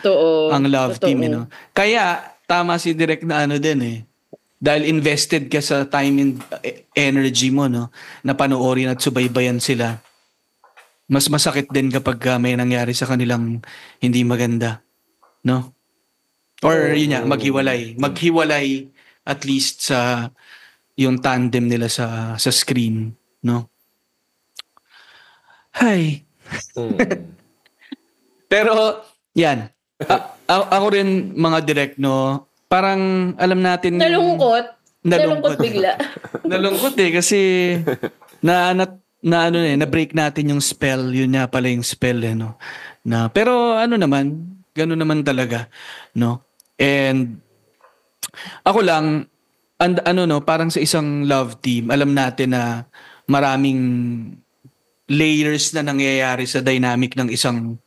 love team, Kaya tama si Direk na din dahil invested ka sa time and energy mo, no, na panoorin at subaybayan sila. Mas masakit din kapag may nangyari sa kanilang hindi maganda, no? Or yun nga, maghiwalay at least sa yung tandem nila sa screen, no? Hi. Pero yan. Ako rin, mga direct, no, parang alam natin Nalungkot bigla. Nalungkot kasi na-break natin yung spell. Yun nga pala yung spell, no? Pero gano'n naman talaga, no? And ako lang, parang sa isang love team, alam natin na maraming layers na nangyayari sa dynamic ng isang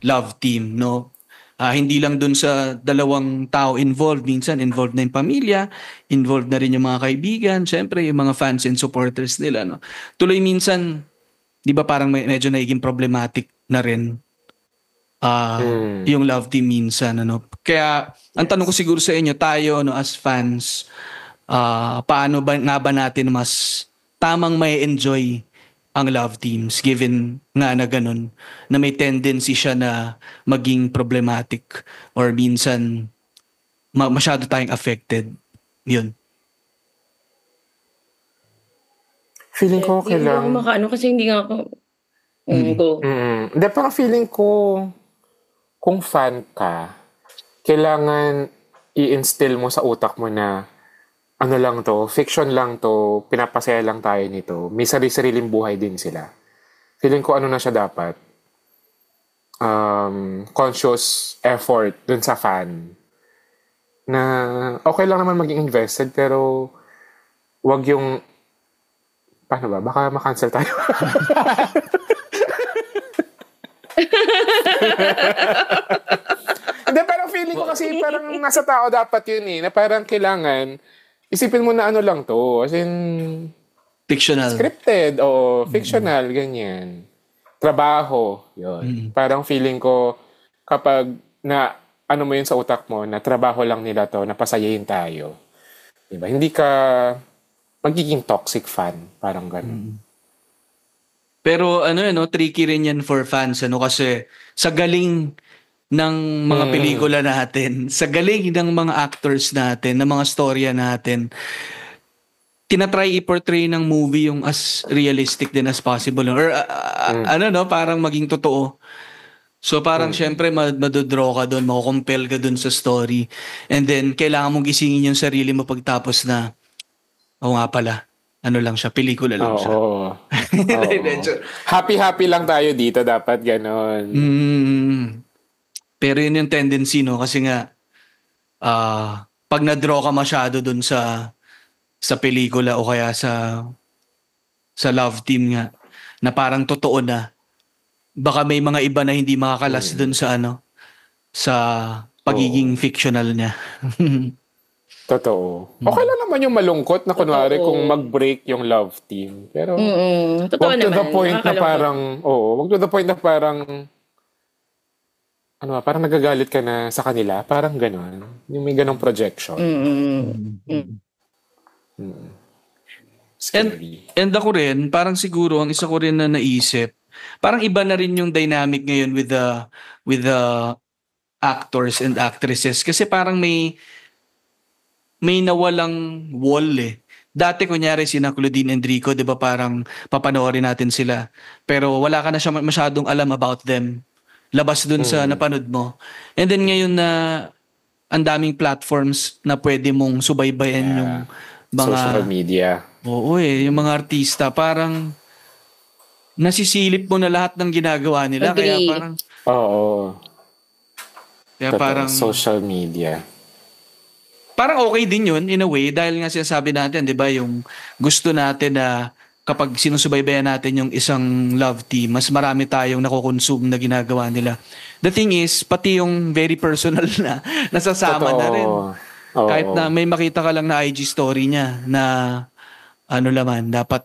love team, no? Hindi lang dun sa 2 tao involved, minsan involved na yung pamilya, involved na rin yung mga kaibigan, syempre yung mga fans and supporters nila, no? Tuloy minsan, di ba parang medyo nagiging problematic na rin yung love team minsan, Kaya ang tanong ko siguro sa inyo, tayo as fans, paano ba natin mas tamang may enjoy ang love teams, given nga na ganun, na may tendency siya na maging problematic or minsan masyado tayong affected. Yun. Feeling ko kailangan... kasi hindi nga ako... Go. Hindi, parang feeling ko, kung fan ka, kailangan i-instill mo sa utak mo na lang to, fiction lang to, pinapasaya lang tayo nito. May sarili-sariling buhay din sila. Feeling ko na siya dapat. Conscious effort dun sa fan. Na okay lang naman maging invested, pero wag yung... Paano ba? Baka makancel tayo. Hindi, parang feeling ko kasi parang nasa tao dapat yun na parang kailangan isipin mo na lang to. As in... Fictional. Scripted. O fictional. Ganyan. Trabaho. Yun. Parang feeling ko kapag mo yun sa utak mo, na trabaho lang nila to, napasayahin tayo. Diba? Hindi ka magiging toxic fan. Parang ganun. Pero tricky rin yan for fans, kasi sa galing ng mga pelikula natin, sa galing ng mga actors natin, ng mga storya natin, tinatry i-portray ng movie yung as realistic din as possible, or parang maging totoo. So parang syempre madodraw ka doon, makukompel ka doon sa story, and then kailangan mong gisingin yung sarili mo pagtapos na nga pala, lang siya, pelikula lang siya. Happy lang tayo dito, dapat ganon. Pero yun yung tendency, kasi nga pag na-draw ka masyado dun sa pelikula o kaya sa love team nga, na parang totoo na, baka may mga iba na hindi makakalas dun sa sa pagiging fictional niya. Totoo. Okay lang naman yung malungkot na kunwari kung mag-break yung love team. Pero wag to the point na parang wag to the point na parang parang nagagalit ka na sa kanila, parang gano'n. Yung may ganong projection. And ako rin, parang siguro ang isa ko rin na naisip, parang iba na rin yung dynamic ngayon with the actors and actresses kasi parang may nawalang wall eh. Dati kunyari sina Claudine and Rico, 'di ba, parang papanoorin natin sila. Pero wala ka na siya masyadong alam about them. Labas dun sa napanood mo. And then ngayon na ang daming platforms na pwede mong subaybayan yung mga social media. Oo yung mga artista parang nasisilip mo na lahat ng ginagawa nila. Agree. Kaya parang kaya parang social media. Parang okay din yun in a way dahil nga sinasabi natin, di ba, yung gusto natin na kapag sinusubaybayan natin yung isang love team, mas marami tayong nakokonsume na ginagawa nila. The thing is, pati yung very personal na nasasama na rin. Kahit na may makita ka lang na IG story niya na ano naman, dapat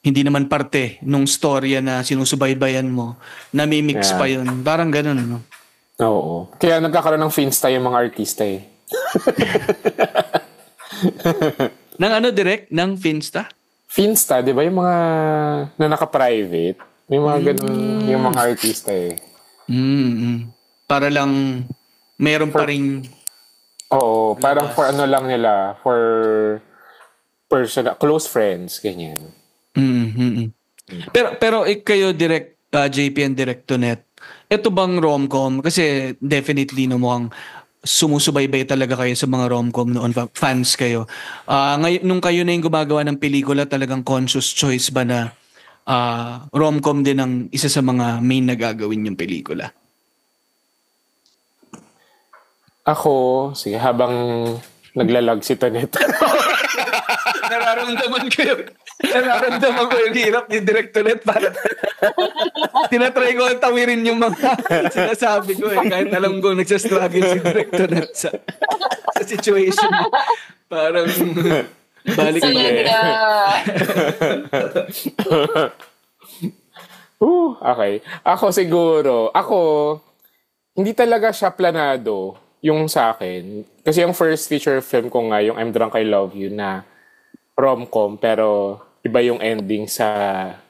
hindi naman parte nung storya na sinusubaybayan mo, namimix pa yun. Parang ganun, no? Oo. Kaya nagkakaroon ng Finsta yung mga artista eh. Nang ano direct? Nang Finsta? Finsta, di ba? Yung mga na naka-private. May mga ganun yung mga artista eh. Para lang meron pa rin. Oo. Parang for ano lang nila. For personal, close friends. Ganyan. Pero kayo direct, JP and Direct to Net, ito bang rom-com? Kasi definitely no, mukhang sumusubaybay talaga kayo sa mga rom-com noon, fans kayo. Ngayon, nung kayo na yung gumagawa ng pelikula, talagang conscious choice ba na rom-com din ang isa sa mga main na gagawin yung pelikula? Ako, sige, habang naglalag si Tonet. Nararamdaman ko yung hirap ni Direct to Net para tinatry ko ang tawirin yung mga sinasabi ko eh. Kahit alam ko nagsastruggle si Direct to Net sa situation mo. Parang balik na Okay. Ako siguro, hindi talaga siya planado yung sa akin. Kasi yung first feature film ko nga, yung I'm Drunk, I Love You na rom-com, pero iba yung ending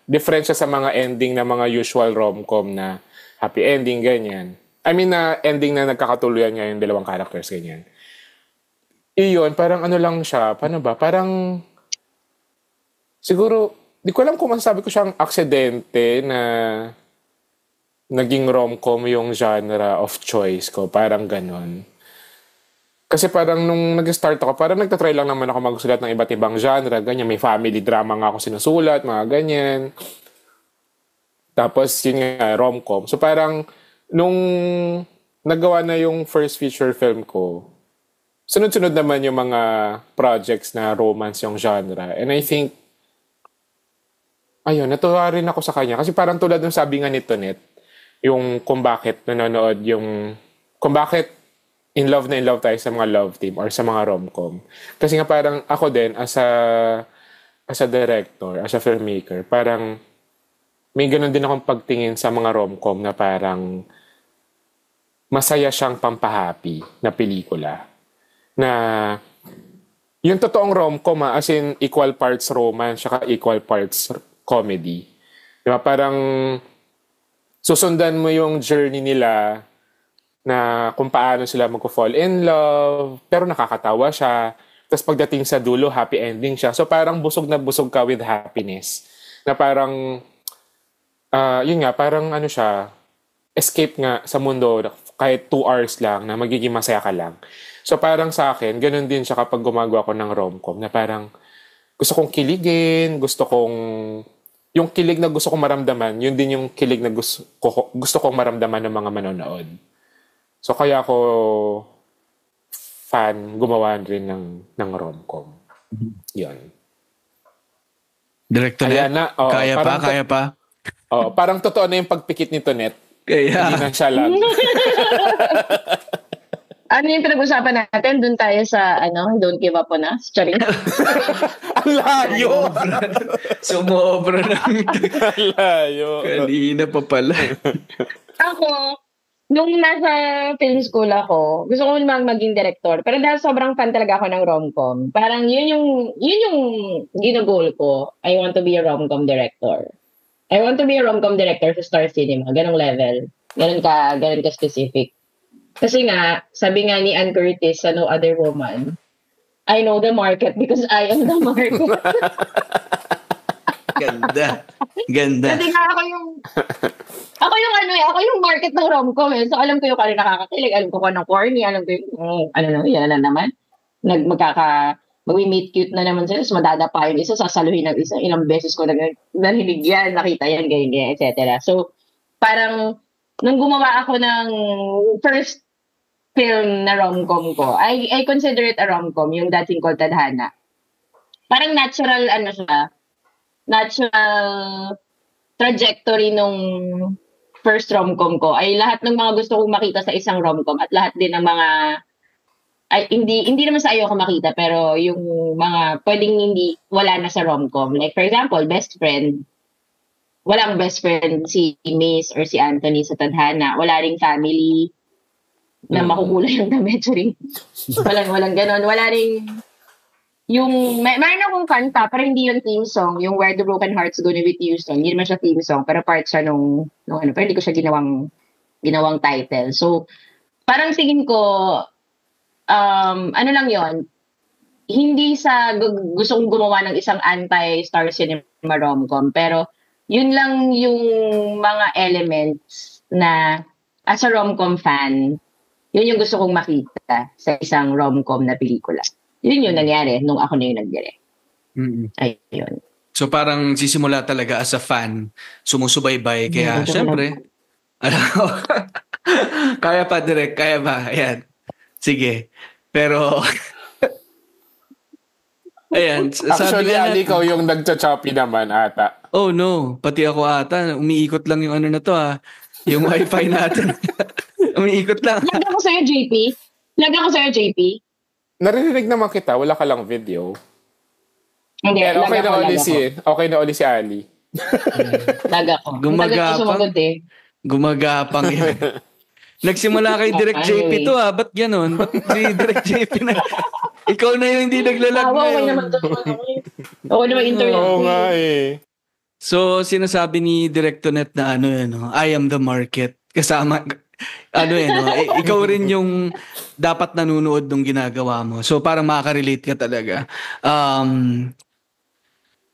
different siya sa mga ending na mga usual rom-com na happy ending, ganyan. I mean na ending na nagkakatuluyan nga yung dalawang characters, ganyan. Iyon, parang ano lang siya, paano ba? Parang, siguro, di ko alam kung masasabi ko siyang aksidente na naging rom-com yung genre of choice ko, parang ganon. Kasi parang nung nag-start ako, parang nagtatry lang naman ako magsulat ng iba't ibang genre, ganyan. May family drama nga ako sinusulat, mga ganyan. Tapos yun nga, rom-com. So parang nung nagawa na yung first feature film ko, sunod-sunod naman yung mga projects na romance yung genre. And I think, ayun, natuwa rin ako sa kanya. Kasi parang tulad ng sabi nga ni Tonet, yung kung bakit nanonood yung, kung bakit in love tayo sa mga love team or sa mga rom-com. Kasi nga parang ako din, as a director, as a filmmaker, parang may ganun din akong pagtingin sa mga rom-com na parang masaya siyang pampahappy na pelikula. Na yung totoong rom-com as in equal parts romance saka equal parts comedy. Diba? Parang susundan mo yung journey nila na kung paano sila mag-fall in love, pero nakakatawa siya. Tapos pagdating sa dulo, happy ending siya. So parang busog na busog ka with happiness. Na parang, yun nga, parang ano siya, escape nga sa mundo kahit 2 hours lang na magiging masaya ka lang. So parang sa akin, ganun din siya kapag gumagawa ko ng rom-com na parang gusto kong kiligin, yung kilig na gusto kong maramdaman, yun din yung kilig na gusto kong maramdaman ng mga manonood. So kaya ako fan, gumawa rin ng rom-com. Yun. Director Net, kaya pa. Parang totoo na yung pagpikit ni Tonet. Kaya. Hindi na siya lang. Ano yung pinag-usapan natin? Doon tayo sa, Don't Give Up on Us. Charing. Ang layo! Sumobra na. Ang layo. Kanina pa pala. Ako, nung nasa film school ako, gusto ko naman maging director. Pero dahil sobrang fan talaga ako ng rom-com, parang yun yung gino-goal ko. I want to be a rom-com director. I want to be a rom-com director sa Star Cinema. Ganong level. Ganon ka specific. Kasi nga, sabi nga ni Ann Curtis sa No Other Woman, I know the market because I am the market. Ganda. Kasi nga ako yung market ng rom-com eh. So alam ko yung kano nakakakilig, alam ko kung anong corny, alam ko yung, yan na naman. Mag-meet cute na naman sila, so madadapa yung isa, sasaluhin ng isa, ilang beses ko narinig yan, nakita yan, ganyan, etc. So, parang, nung gumawa ako ng first film na rom-com ko, I consider it a rom-com, yung dating called Tadhana. Parang natural trajectory nung first rom-com ko, ay lahat ng mga gusto kong makita sa isang rom-com, at lahat din ng mga hindi naman sa ayoko makita, pero yung mga pwedeng wala na sa rom-com. Like, for example, best friend. Walang best friend si Mace or si Anthony sa Tadhana. Wala ring family na makukulay yung damit. Walang ganon. Wala ring yung, mayroon akong kanta, pero hindi yung theme song, yung Where the Broken Hearts Gonna With You song. Hindi naman siya theme song, pero part siya nung pero hindi ko siya ginawang title. So, parang tingin ko, ano lang yon, hindi sa gustong gumawa ng isang anti-Star Cinema rom-com, pero yun lang yung mga elements na as a rom-com fan, yun yung gusto kong makita sa isang rom-com na pelikula. Yun yung nangyari nung ako na yung nag-direct. Ayun. So parang sisimula talaga as a fan, sumusubaybay, kaya syempre, kaya pa direct, kaya ba? Ayan. Sige. Pero, ayan. Actually, Ali, ikaw yung nagcha-choppy naman ata. Oh no, pati ako ata. Umiikot lang yung ano na to yung wifi natin. Umiikot lang. Lagyan ko sa'yo, JP. Narinig naman kita, wala ka lang video. Hindi, okay na uli si Ali. Laga ko. Gumagapang yan. Nagsimula kay Direct JP to ba't gano'n? Ba't si Direct JP na? Ikaw na yung hindi naglalag ngayon. Ako naman internet. Oo nga eh. So, sinasabi ni Directonet na I am the market. Kasama, ikaw rin yung dapat nanunood ng ginagawa mo. So, parang makaka-relate ka talaga.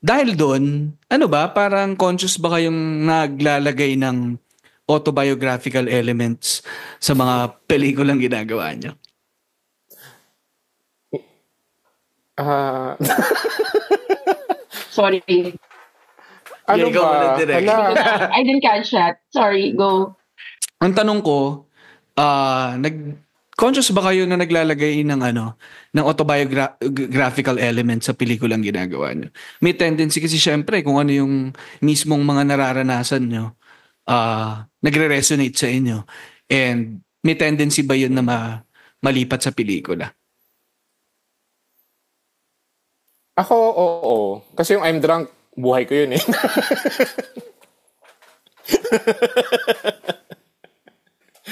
Dahil doon, parang conscious ba kayong naglalagay ng autobiographical elements sa mga pelikulang ginagawa niyo? Sorry. Ano ba? I didn't catch that. Sorry, go. Ang tanong ko, conscious ba kayo na naglalagay ng autobiographical elements sa pelikulang ginagawa niyo? May tendency kasi syempre kung ano yung mismong mga nararanasan niyo, nagre-resonate sa inyo. And may tendency ba yun na malipat sa pelikula? Ako, oo. Kasi yung I'm Drunk, buhay ko yun eh.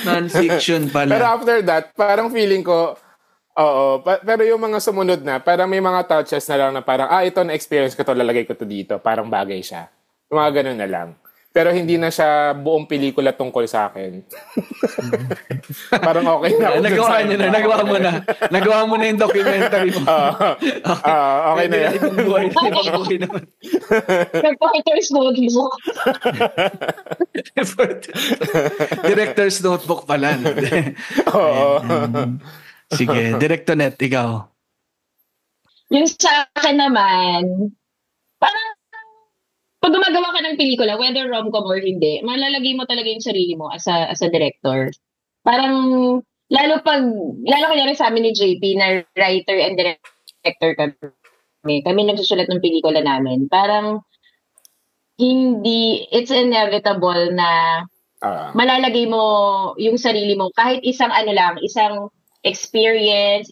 Non-fiction pala. Pero after that, parang feeling ko, pero yung mga sumunod na, parang may mga touches na lang na parang, ito na-experience ko to, lalagay ko to dito. Parang bagay siya. Mga ganun na lang. Pero hindi na siya buong pelikula tungkol sa akin. Parang okay na. Nagawa mo na yung documentary mo. Okay na yan. Nagpa-writer's notebook. Director's notebook pala. Oo. Sige, Directonet, ikaw. Yung sa akin naman, parang pag gumagawa ka ng pelikula, whether rom-com or hindi, malalagay mo talaga yung sarili mo as a director. Parang, lalo kunyari sa amin ni JP na writer and director kami nagsusulat ng pelikula namin. Parang, it's inevitable na malalagay mo yung sarili mo kahit isang isang experience,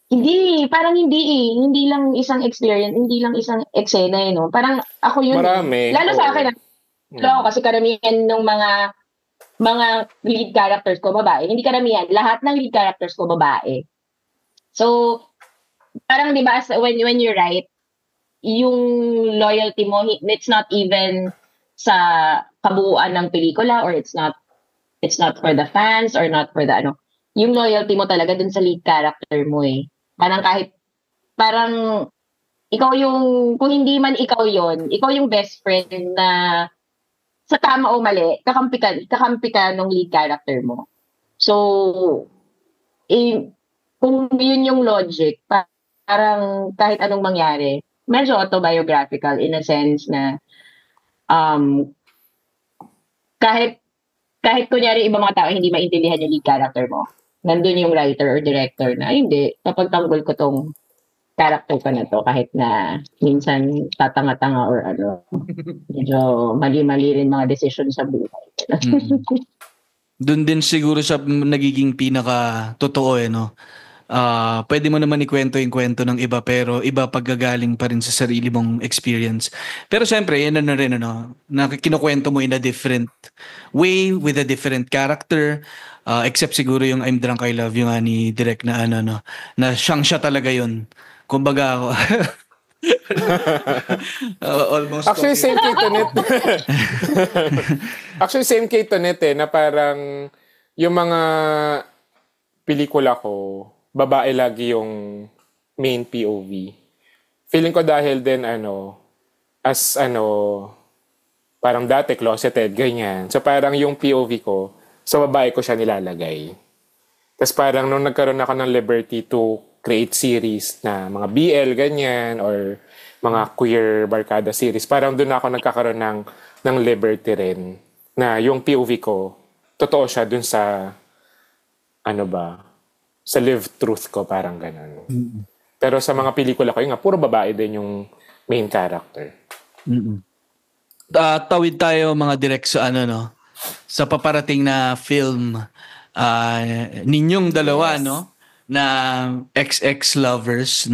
hindi lang isang experience, hindi lang isang eksena no. Parang ako yun. Marami. Lalo sa akin, kasi karamihan ng mga lead characters ko babae. Hindi karamihan, lahat ng lead characters ko babae. So, parang 'di ba when you write, yung loyalty mo, it's not even sa kabuuan ng pelikula, or it's not for the fans or not for the yung loyalty mo talaga dun sa lead character mo eh. Parang ikaw yung, kung hindi man ikaw yon, ikaw yung best friend na sa tama o mali, kakampi ka ng lead character mo. So, kung yun yung logic, parang kahit anong mangyari, medyo autobiographical in a sense na kahit kunyari ibang mga tao hindi maintindihan yung lead character mo, nandun yung writer or director na, hindi, papagtanggol ko tong character ko na to kahit na minsan tatanga-tanga or medyo mali-mali rin mga decision sa buhay. Doon din siguro siya nagiging pinaka-totoo no? Pwede mo naman ikwento yung kwento ng iba pero iba paggagaling pa rin sa sarili mong experience. Pero syempre, yan na rin na kinukwento mo in a different way with a different character. Except siguro yung I'm Drunk, I Love You nga ni Direk na na siya talaga yun. Kumbaga ako. Almost. Actually, same kay Tonet. Same kay Tonet na parang yung mga pelikula ko, babae lagi yung main POV. Feeling ko dahil din parang dati closeted, ganyan. So parang yung POV ko, sa babae ko siya nilalagay. Tapos parang nung nagkaroon ako ng liberty to create series na mga BL, ganyan, or mga queer barkada series, parang doon ako nagkakaroon ng liberty rin. Na yung POV ko, totoo siya dun sa, sa live truth ko, parang ganun. Mm-hmm. Pero sa mga pelikula ko, puro babae din yung main character. Mm-hmm. Tawid tayo mga direct sa sa paparating na film ninyong dalawa, yes. Na XX lovers,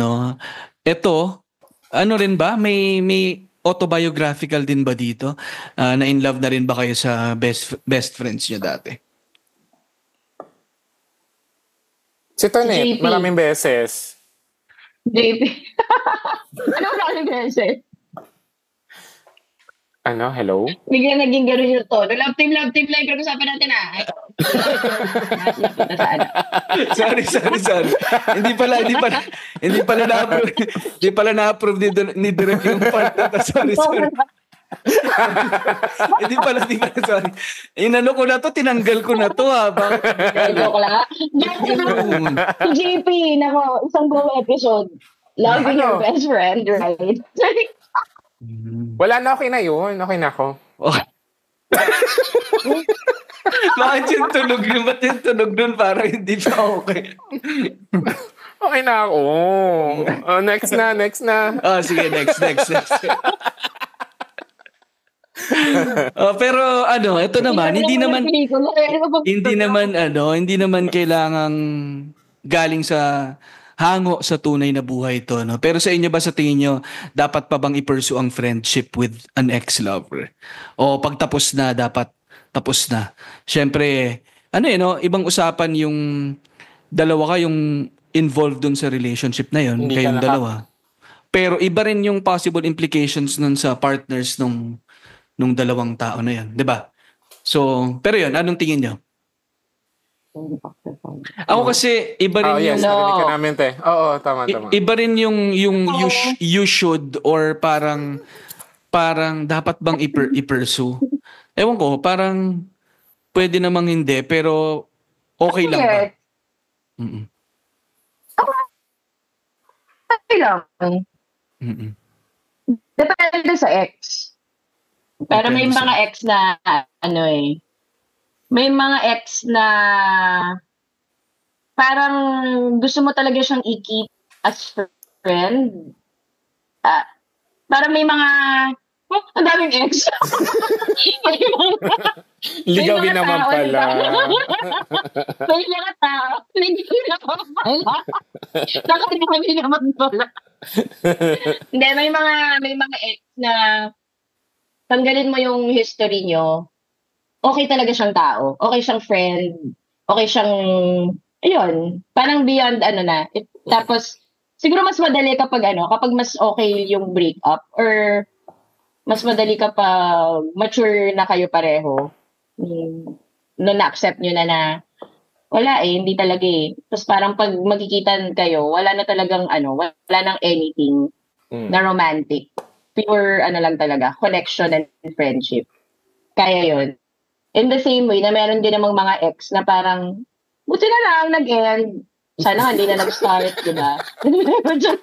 Ito, rin ba? May autobiographical din ba dito? Na in love na rin ba kayo sa best friends niyo dati? Si Tonet, maraming beses. JP. Maraming beses? Hello? Bigla naging gano'n yung to. Love team, like, usapan natin Sorry. Hindi pala na-approve ni Direk yung part na to. Sorry. Hindi pala, sorry. Inano ko na to, tinanggal ko na to Bakit? Joke lang. JP, isang buong episode. Loving your best friend, right? Wala na, okay na yun. Okay na ako. Bakit yung tunog nun? Ba't yung tunog nun parang hindi pa okay? Okay na ako. Next na. Sige, next. Pero ito naman, hindi naman kailangang galing sa hango sa tunay na buhay to, Pero sa inyo ba, sa tingin nyo, dapat pa bang i-pursue ang friendship with an ex-lover? O pag tapos na, dapat tapos na? Siyempre, ibang usapan yung dalawa kayong involved dun sa relationship na yun, hindi kayong dalawa. Pero iba rin yung possible implications nun sa partners nung dalawang tao na yun, 'di ba? So, pero yun, anong tingin nyo? Ako kasi iba rin yung narinig ka namin, te. Oo, tama. Iba rin yung you should or parang dapat bang i-pursue. Ewan ko, parang pwede namang hindi pero okay lang ba? Okay lang. Depende sa ex. Pero may mga ex na may mga ex na parang gusto mo talaga siyang i-keep as friend. Parang may mga ang daming ex. Ligawin naman pala. May mga tao. Ligawin naman pala. Nakalimutan naman pala. Hindi, may mga ex na tanggalin mo yung history nyo. Okay talaga siyang tao. Okay siyang friend. Okay siyang, parang beyond na. Tapos, siguro mas madali kapag mas okay yung breakup or mas madali kapag mature na kayo pareho. No, na-accept nyo na wala hindi talaga Tapos parang pag magkikita kayo, wala na talagang wala nang anything na romantic. Pure lang talaga, connection and friendship. Kaya yun. In the same way na meron din namang mga ex na parang buti na lang nag-end. Sana hindi na nag-start, di ba? Pinatagal.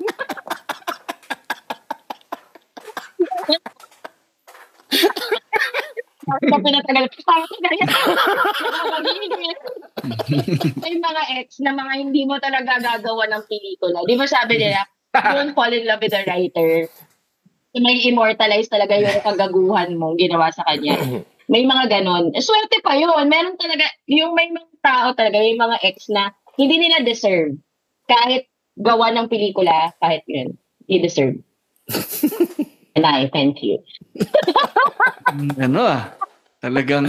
May mga ex na mga hindi mo talaga gagawa ng pelikula. Di ba sabi nila, don't fall in love with the writer. May immortalize talaga yung kagaguhan mo ginawa sa kanya. May mga ganon. Swerte pa yun. Meron talaga, yung may mga tao talaga, may mga ex na hindi nila deserve. Kahit gawa ng pelikula, kahit yun, hindi deserve. And I thank you. Talagang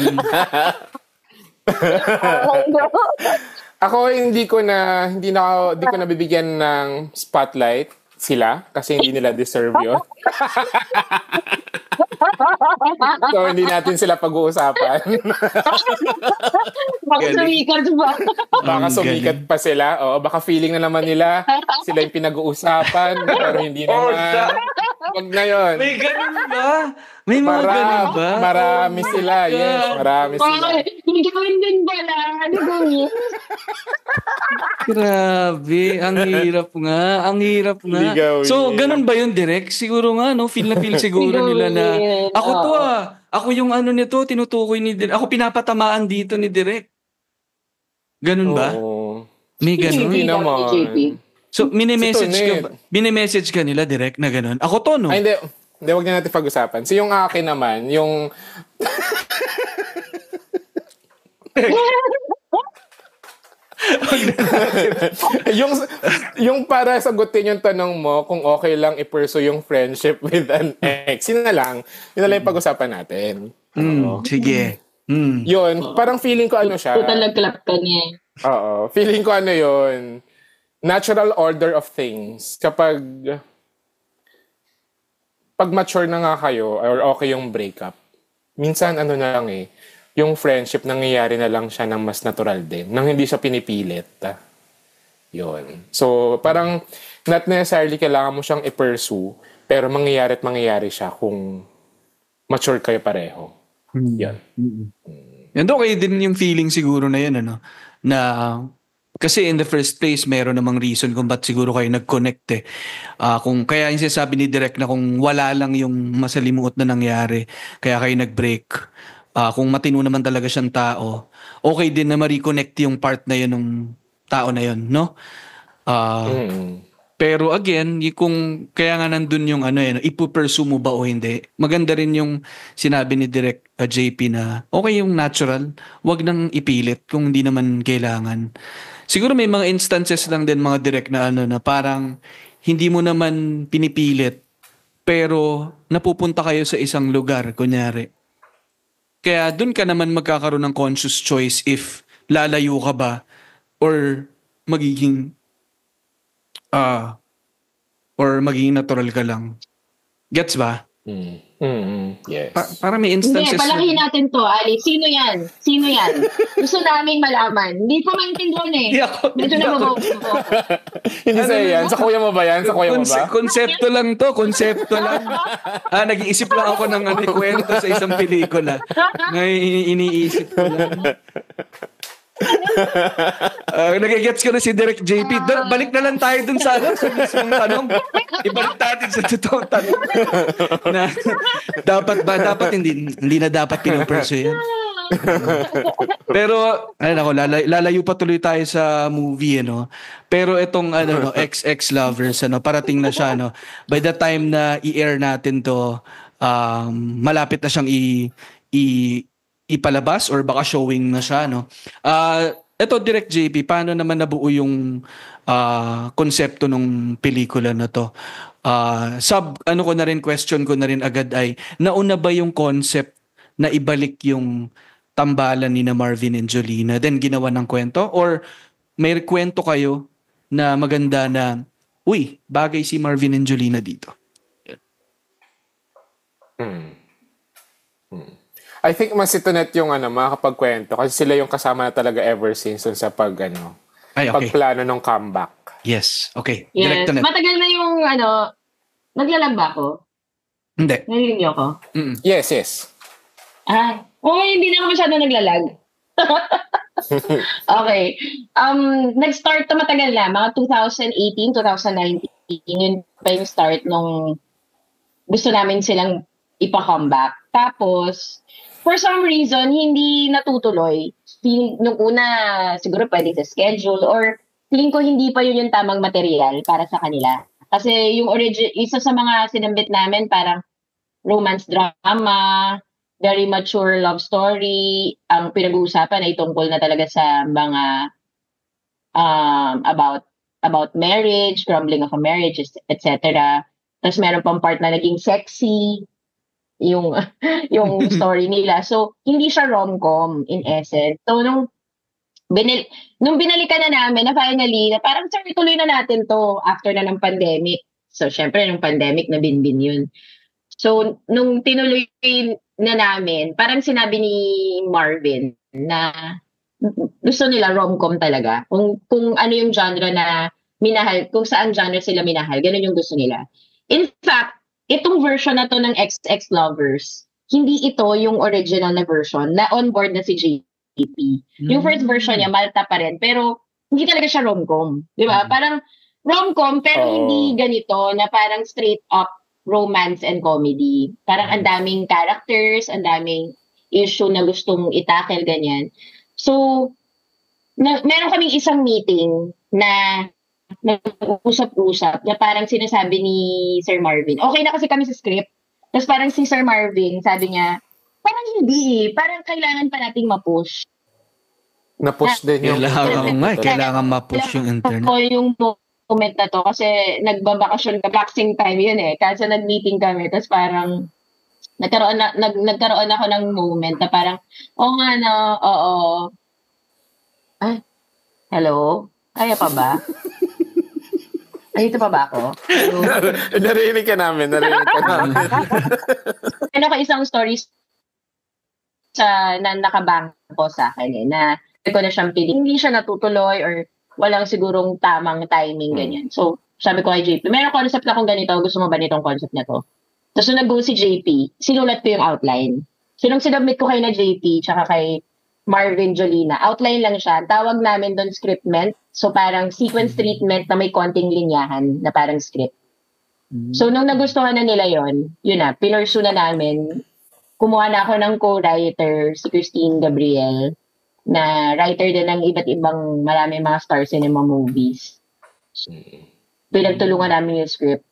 ako hindi ko nabibigyan ng spotlight sila kasi hindi nila deserve yun. So hindi natin sila pag-uusapan. Baka sumikat ba? Baka sumikat pa sila. Baka feeling na naman nila sila yung pinag-uusapan pero hindi naman. Wag na yun. may ganun ba? May mga ganun ba? Marami sila. Yes, marami sila. Hindi gawin din ba na? Ano gawin? Grabe, ang hirap nga. Ligaw, So, ganun ba yun, Direk? Siguro nga, feel na feel siguro nila na, ako to ako yung nito, tinutukoy ni Direk. Ako pinapatamaan dito ni Direk. Ganun ba? May ganun? Hindi naman. So, mini-message ka nila, Direk, na ganun. Ako to, no? Ay, hindi, wag na natin pag-usapan. So, yung akin naman, yung... yung para sagutin yung tanong mo kung okay lang i-pursue yung friendship with an ex, yun na lang yung pag-usapan natin. Sige. Yun, parang feeling ko siya. Puta nag-clap ka niya. Oo, feeling ko yun. Natural order of things. Kapag mature na nga kayo or okay yung breakup, minsan na lang yung friendship nangyayari na lang siya ng mas natural din, nang hindi siya pinipilit. Yun. So, parang not necessarily kailangan mo siyang i-pursue, pero mangyayari siya kung mature kayo pareho. Yan. Yan okay din yung feeling siguro na yun, na kasi in the first place, meron namang reason kung ba't siguro kayo nag-connect kung kaya yung sinasabi ni Direk na kung wala lang yung masalimuot na nangyari, kaya kayo nag-break. Kung matino naman talaga siyang tao, okay din na ma-reconnect yung part na yun ng tao na yun, no? Pero again, kung kaya nga nandun yung ipupursue mo ba o hindi, maganda rin yung sinabi ni Direk JP na okay yung natural, wag nang ipilit kung hindi naman kailangan. Siguro may mga instances lang din mga Direk na na parang hindi mo naman pinipilit pero napupunta kayo sa isang lugar, kunyari. Kaya dun ka naman magkakaroon ng conscious choice if lalayo ka ba or magiging natural ka lang. Gets ba? Yes. Para may instances. Hindi, palakihin natin to, Ali. Sino yan? Gusto naming malaman. Hindi ko maintindihan Hindi ako. Medyo nababaw. Hindi sa'yo yan? Sa kuya mo ba yan? Sa kuya mo ba? Konsepto lang to. Konsepto lang. Nag-iisip lang ako ng kwento sa isang pelikula. Iniisip ko lang. Nagigets ko na si Direk JP. Balik na lang tayo dun sa mismong tanong. Ibalik natin sa totoong tanong. Na, dapat hindi na dapat pinupursue yan. Pero lalayo pa tuloy tayo sa movie Pero itong XX Lovers parating na siya by the time na i-air natin to malapit na siyang ipalabas or baka showing na siya Ito Direk JP, paano naman nabuo yung konsepto ng pelikula na to? Question ko na rin agad ay nauna ba yung concept na ibalik yung tambalan ni na Marvin and Jolina then ginawa ng kwento or may kwento kayo na maganda na bagay si Marvin and Jolina dito? I think mas ito net yung makakapagkwento kasi sila yung kasama na talaga ever since sa Ay, okay. pagplano ng comeback. Yes. Okay. Yes. Direct to net. Matagal na yung naglalag ba ako? Hindi. Narinig niyo ako? Yes. Hindi na ako masyado naglalag. Okay. Nag-start to matagal na. Mga 2018, 2019. Yun pa yung start nung gusto namin silang ipa-comeback. Tapos, for some reason, hindi natutuloy. Nung una, siguro pwede sa schedule or feeling ko hindi pa yun yung tamang material para sa kanila. Kasi yung isa sa mga sinambit namin parang romance drama, very mature love story. Ang pinag-uusapan ay tungkol na talaga sa mga about marriage, crumbling of a marriage, etc. Tapos meron pang part na naging sexy yung story nila. So, hindi siya rom-com in essence. So, nung binalikan na namin na finally, na parang sir, tuloy na natin to after na ng pandemic. So, syempre, nung pandemic na binbin yun. So, nung tinuloy na namin, parang sinabi ni Marvin na gusto nila rom-com talaga. Kung ano yung genre na minahal, kung saan genre sila minahal, ganun yung gusto nila. In fact, itong version na to ng XX Lovers, hindi ito yung original na version na on board na si JP. Yung first version niya, Malta pa rin, pero hindi talaga siya rom-com. Di ba? Parang rom-com, pero hindi ganito na parang straight up romance and comedy. Parang ang daming characters, ang daming issue na gustong itackle, ganyan. So, meron kaming isang meeting na nag-usap-usap na parang sinasabi ni Sir Marvin, okay na kasi kami sa script. Tapos parang si Sir Marvin, sabi niya, parang hindi, parang kailangan pa nating ma-push. Na-push din yung... Kailangan ma-push yung internet. Ako yung moment na to kasi nagbabakasyon ka, boxing time yun kasi nag-meeting kami, tapos parang nagkaroon ako ng moment na parang, hello? Kaya pa ba? Ay, ito pa ba ako? Narinig ka namin. Ano ko isang stories na nakabangko sa akin na ko na siyang piling. Hindi siya natutuloy or walang sigurong tamang timing, ganyan. So, sabi ko kay JP, meron concept na kung ganito, gusto mo ba nitong concept na to? Tapos nung nag-go si JP, sinulat ko yung outline. So, nung sinubmit ko kay na JP, tsaka kay Marvin Jolina, outline lang siya. Tawag namin doon scriptment. So, parang sequence treatment na may konting linyahan na parang script. So, nung nagustuhan na nila yun na, pinursu na namin. Kumuha na ako ng co-writer, si Christine Gabriel, na writer din ng iba't ibang marami mga star cinema movies. Pinagtulungan namin yung script.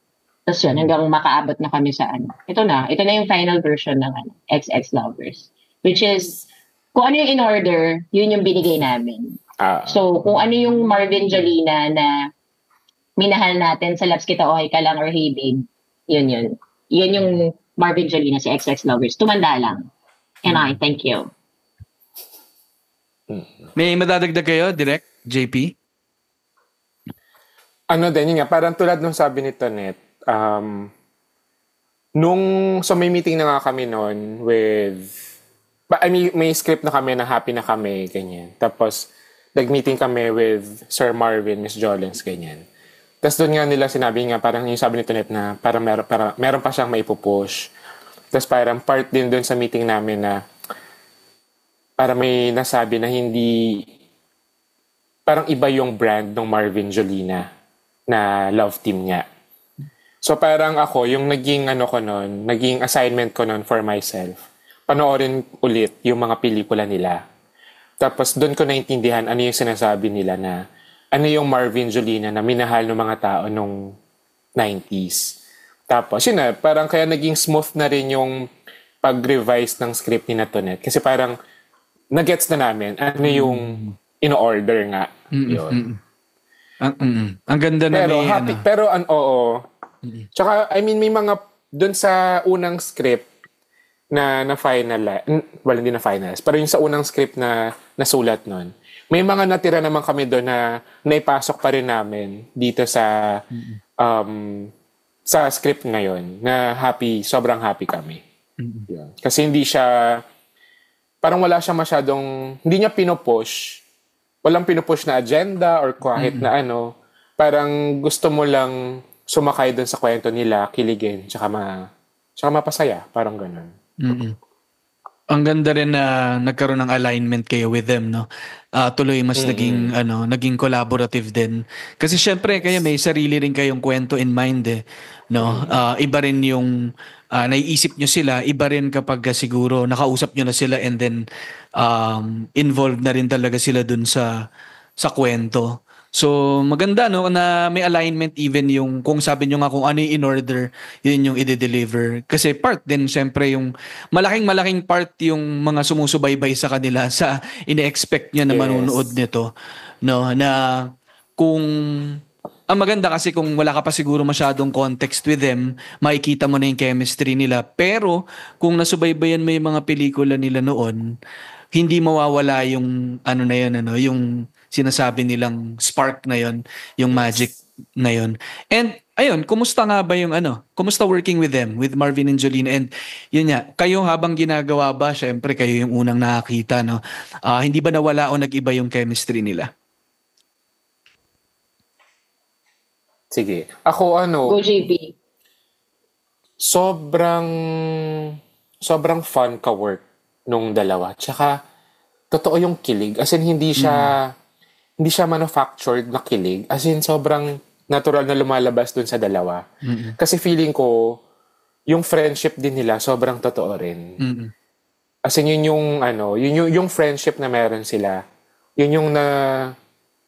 Tapos yun, hanggang makaabot na kami sa Ito na yung final version ng XX Lovers. Which is, kung ano yung in order, yun yung binigay namin. So, kung ano yung Marvin Jolina na minahal natin sa Labs Kita Okay Ka Lang or Hey Babe, yun. Yun yung Marvin Jolina si XX Lovers. Tumanda lang. And I thank you. May madadagdag kayo, Direk? JP? Din yun nga, parang tulad nung sabi ni Tonet, may meeting na nga kami noon with, may script na kami na happy na kami, ganyan. Tapos, nag-meeting kami with Sir Marvin, Miss Jolens, ganyan. Tapos doon nga nila sinabi nga, parang yung sabi ni Tonet na parang meron pa siyang maipupush. Tapos parang part din doon sa meeting namin na parang may nasabi na hindi, parang iba yung brand ng Marvin Jolina na love team niya. So parang ako, yung naging naging assignment ko noon for myself, panoorin ulit yung mga pelikula nila. Tapos doon ko naintindihan ano yung sinasabi nila na ano yung Marvin Jolina na minahal ng mga tao nung 90s. Tapos yun na, parang kaya naging smooth na rin yung pag-revise ng script ni Tonet. Kasi parang nagets na namin ano yung in-order nga. Yun. Ang ganda na pero may happy, pero oo. Tsaka, may mga doon sa unang script na final, hindi na finals, pero yung sa unang script na nasulat nun, may mga natira naman kami doon na naipasok pa rin namin dito sa sa script ngayon na sobrang happy kami. Yeah. Kasi hindi siya, parang wala siya masyadong, hindi niya pinopush. Walang pinupush na agenda or kahit na ano. Parang gusto mo lang sumakay dun sa kwento nila, kiligin, tsaka mapasaya. Parang ganun. Ang ganda rin na nagkaroon ng alignment kayo with them, no? Tuloy mas naging collaborative din. Kasi syempre kayo may sarili rin kayong kwento in mind no? Iba rin yung naiisip nyo sila, iba rin kapag siguro nakausap nyo na sila and then involved na rin talaga sila dun sa kwento. So maganda no na may alignment even yung kung sabi nyo nga kung ano yung in order yun yung i-deliver kasi part din syempre yung malaking part yung mga sumusubaybay sa kanila sa ine-expect niya na manunood nito no na kung ang maganda kasi kung wala ka pa siguro masyadong context with them makikita mo na yung chemistry nila pero kung nasubaybayan mo yung mga pelikula nila noon hindi mawawala yung ano na yun yung sinasabi nilang spark na yon, yung magic na yon. And ayun, kumusta nga ba yung kumusta working with them, with Marvin and Jolina? And yun nga, kayo habang ginagawa ba, syempre kayo yung unang nakakita, no? Hindi ba nawala o nag-iba yung chemistry nila? Sige. Ako Go JP. Sobrang fun ka-work nung dalawa. Tsaka, totoo yung kilig. As in, hindi siya manufactured na kilig. As in, sobrang natural na lumalabas dun sa dalawa. Kasi feeling ko, yung friendship din nila, sobrang totoo rin. As in, yun yung friendship na meron sila. Yun yung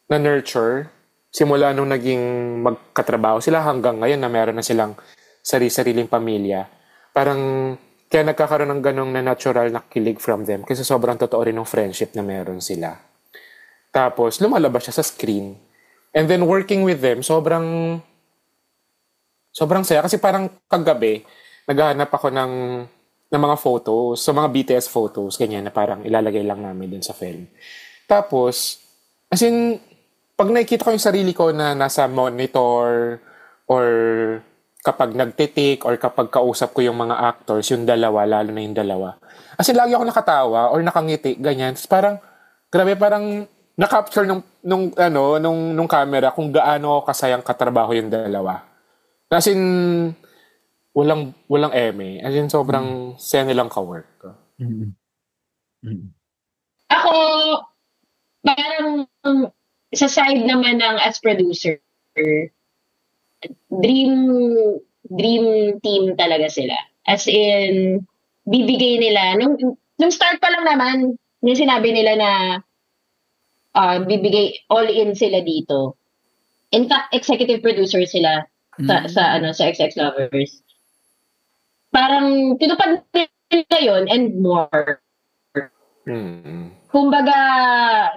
na-nurture. Simula nung naging magkatrabaho sila hanggang ngayon na meron na silang sariling pamilya. Parang, kaya nagkakaroon ng ganong na natural na kilig from them. Kasi sobrang totoo rin ng friendship na meron sila. Tapos, lumalabas siya sa screen. And then, working with them, sobrang saya. Kasi parang kagabi, naghahanap ako ng mga photos, so mga BTS photos, ganyan, na parang ilalagay lang namin din sa film. Tapos, as in, pag nakikita ko yung sarili ko na nasa monitor, or kapag nagtitik, or kapag kausap ko yung mga actors, yung dalawa, lalo na yung dalawa. As in, lagi ako nakatawa, or nakangiti, ganyan. Parang, grabe, parang, na-capture nung camera kung gaano kasayang katrabaho yung dalawa. As in, walang eme. As in, sobrang saya nilang ka-work. Ako, parang sa side naman ng as producer, dream team talaga sila. As in, bibigay nila, nung start pa lang naman, yung sinabi nila na bibigay all in sila dito. In fact, executive producer sila sa XX Lovers. Parang tinupad nila yun and more. Kumbaga,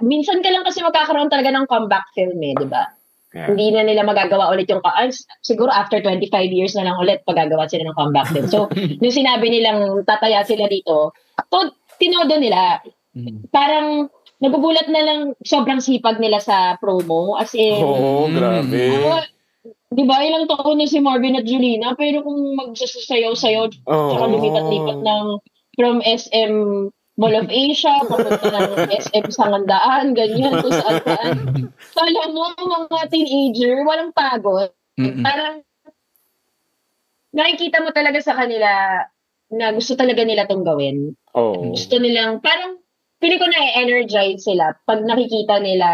minsan ka lang kasi magkakaroon talaga ng comeback film di ba? Yeah. Hindi na nila magagawa ulit yung siguro after 25 years na lang ulit pagagawa sila ng comeback film. So, nung sinabi nilang tataya sila dito, tinodo nila. Parang nagugulat na lang sobrang sipag nila sa promo. As in, grabe. Di ba, ilang taon na si Marvin at Jolina, pero kung magsasayaw-sayaw, tsaka lumipat-lipat from SM Mall of Asia, papunta ng SM Sangandaan, ganyan, kung saan. Kala mo, mga teenager, walang pagod. Parang, nakikita mo talaga sa kanila na gusto talaga nila tong gawin. Gusto nilang, parang, feeling ko na-energize sila pag nakikita nila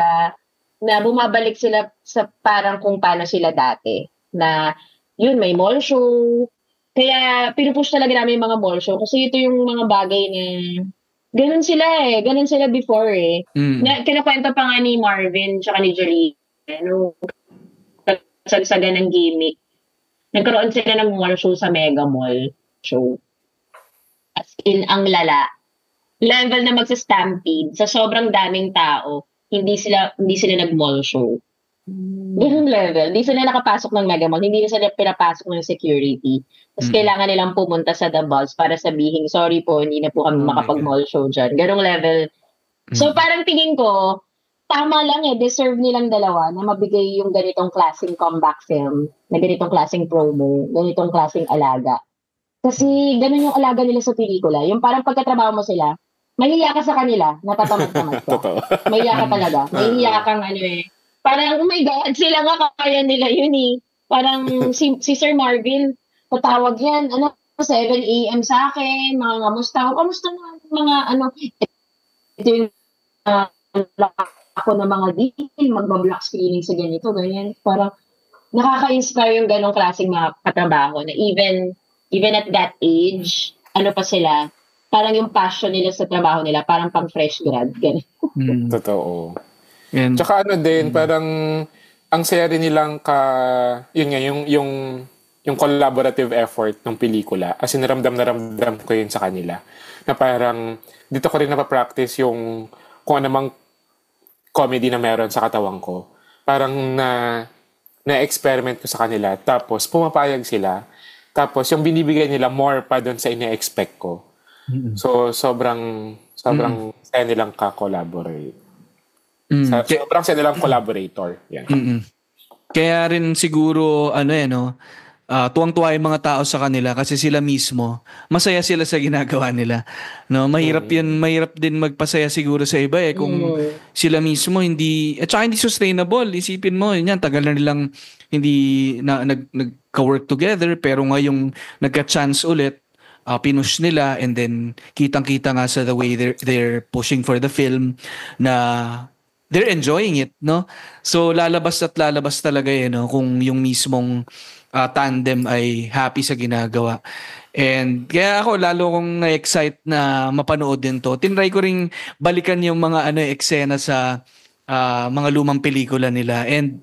na bumabalik sila sa parang kung paano sila dati. Na, yun, may mall show. Kaya, pinupush talaga namin yung mga mall show kasi ito yung mga bagay na ganun sila Ganun sila before Kinakwento pa nga ni Marvin tsaka ni Jolie nung sagsagan ng gimmick. Nagkaroon sila ng mall show sa Mega Mall show. As in, ang lala. Level na magsa-stampede sa sobrang daming tao, hindi sila nag-mall show. Ganun level. Hindi sila nakapasok ng Mega Mall, hindi sila pinapasok ng security. Tapos kailangan nilang pumunta sa The Balls para sabihin, sorry po, hindi na po kami makapag-mall show dyan. Ganung level. So parang tingin ko, tama lang deserve nilang dalawa na mabigay yung ganitong klaseng comeback film, na ganitong klaseng promo, ganitong klaseng alaga. Kasi ganun yung alaga nila sa pelikula. Yung parang pagkatrabaho mo sila, mahiya ka sa kanila, natatamad-tamad ka. Totoo. Mahiya ka talaga. Mahiya kang parang, oh my God, sila nga kaya nila yun eh. Parang si Sir Marvin, patawag yan, 7 a.m. sa akin, mga kamusta na, mga ito yung ako na mga deal, magba-block screening sa ganito, ganyan. Parang nakaka-inspire yung ganong klaseng mga katrabaho na even at that age, pa sila, parang yung passion nila sa trabaho nila, parang pang fresh grad, ganun. Totoo. And, Tsaka din, parang ang saya rin nilang yun nga, yung collaborative effort ng pelikula. As in, ramdam na ramdam ko yun sa kanila. Na parang, dito ko rin napapractice yung kung anumang comedy na meron sa katawan ko. Parang na-experiment ko sa kanila. Tapos, pumapayag sila. Tapos, yung binibigay nila more pa doon sa ine-expect ko. So, sobrang saya nilang ka-collaborate. Sobrang saya nilang collaborator. Yan. Kaya rin siguro, tuwang-tuwa yung mga tao sa kanila kasi sila mismo, masaya sila sa ginagawa nila. No, mahirap din magpasaya siguro sa iba kung sila mismo at saka hindi sustainable. Isipin mo, yan, tagal na nilang hindi nagka-work together pero ngayong nagka-chance ulit, pinush nila and then kitang-kita nga sa the way they're pushing for the film na they're enjoying it, no? So lalabas talaga no kung yung mismong tandem ay happy sa ginagawa. And kaya ako lalo kong na-excite na mapanood din to. Tinry ko ring balikan yung mga eksena sa mga lumang pelikula nila. And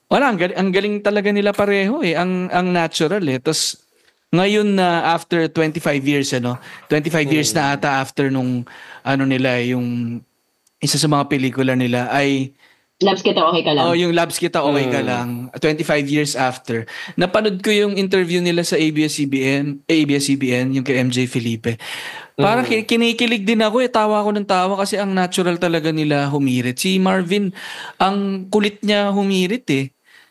wala, ang galing talaga nila pareho ang natural Tapos ngayon na after 25 years 25 years na ata after nung nila yung isa sa mga pelikula nila ay Labs Kita Okay Ka Lang. Yung Labs Kita Okay Ka Lang. 25 years after. Napanood ko yung interview nila sa ABS-CBN, yung kay MJ Felipe. Parang kinikilig din ako tawa ako ng tawa kasi ang natural talaga nila humirit. Si Marvin, ang kulit niya humirit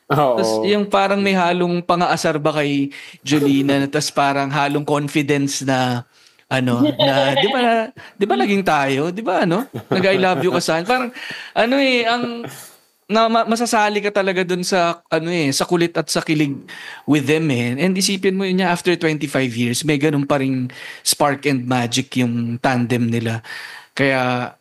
Tapos yung parang may halong pang-aasar ba kay Jolina, tapos parang halong confidence na di ba naging tayo? Di ba nag-I love you ka saan? Parang masasali ka talaga dun sa sa kulit at sa kilig with them And isipin mo yun niya after 25 years, may ganun pa ring spark and magic yung tandem nila. Kaya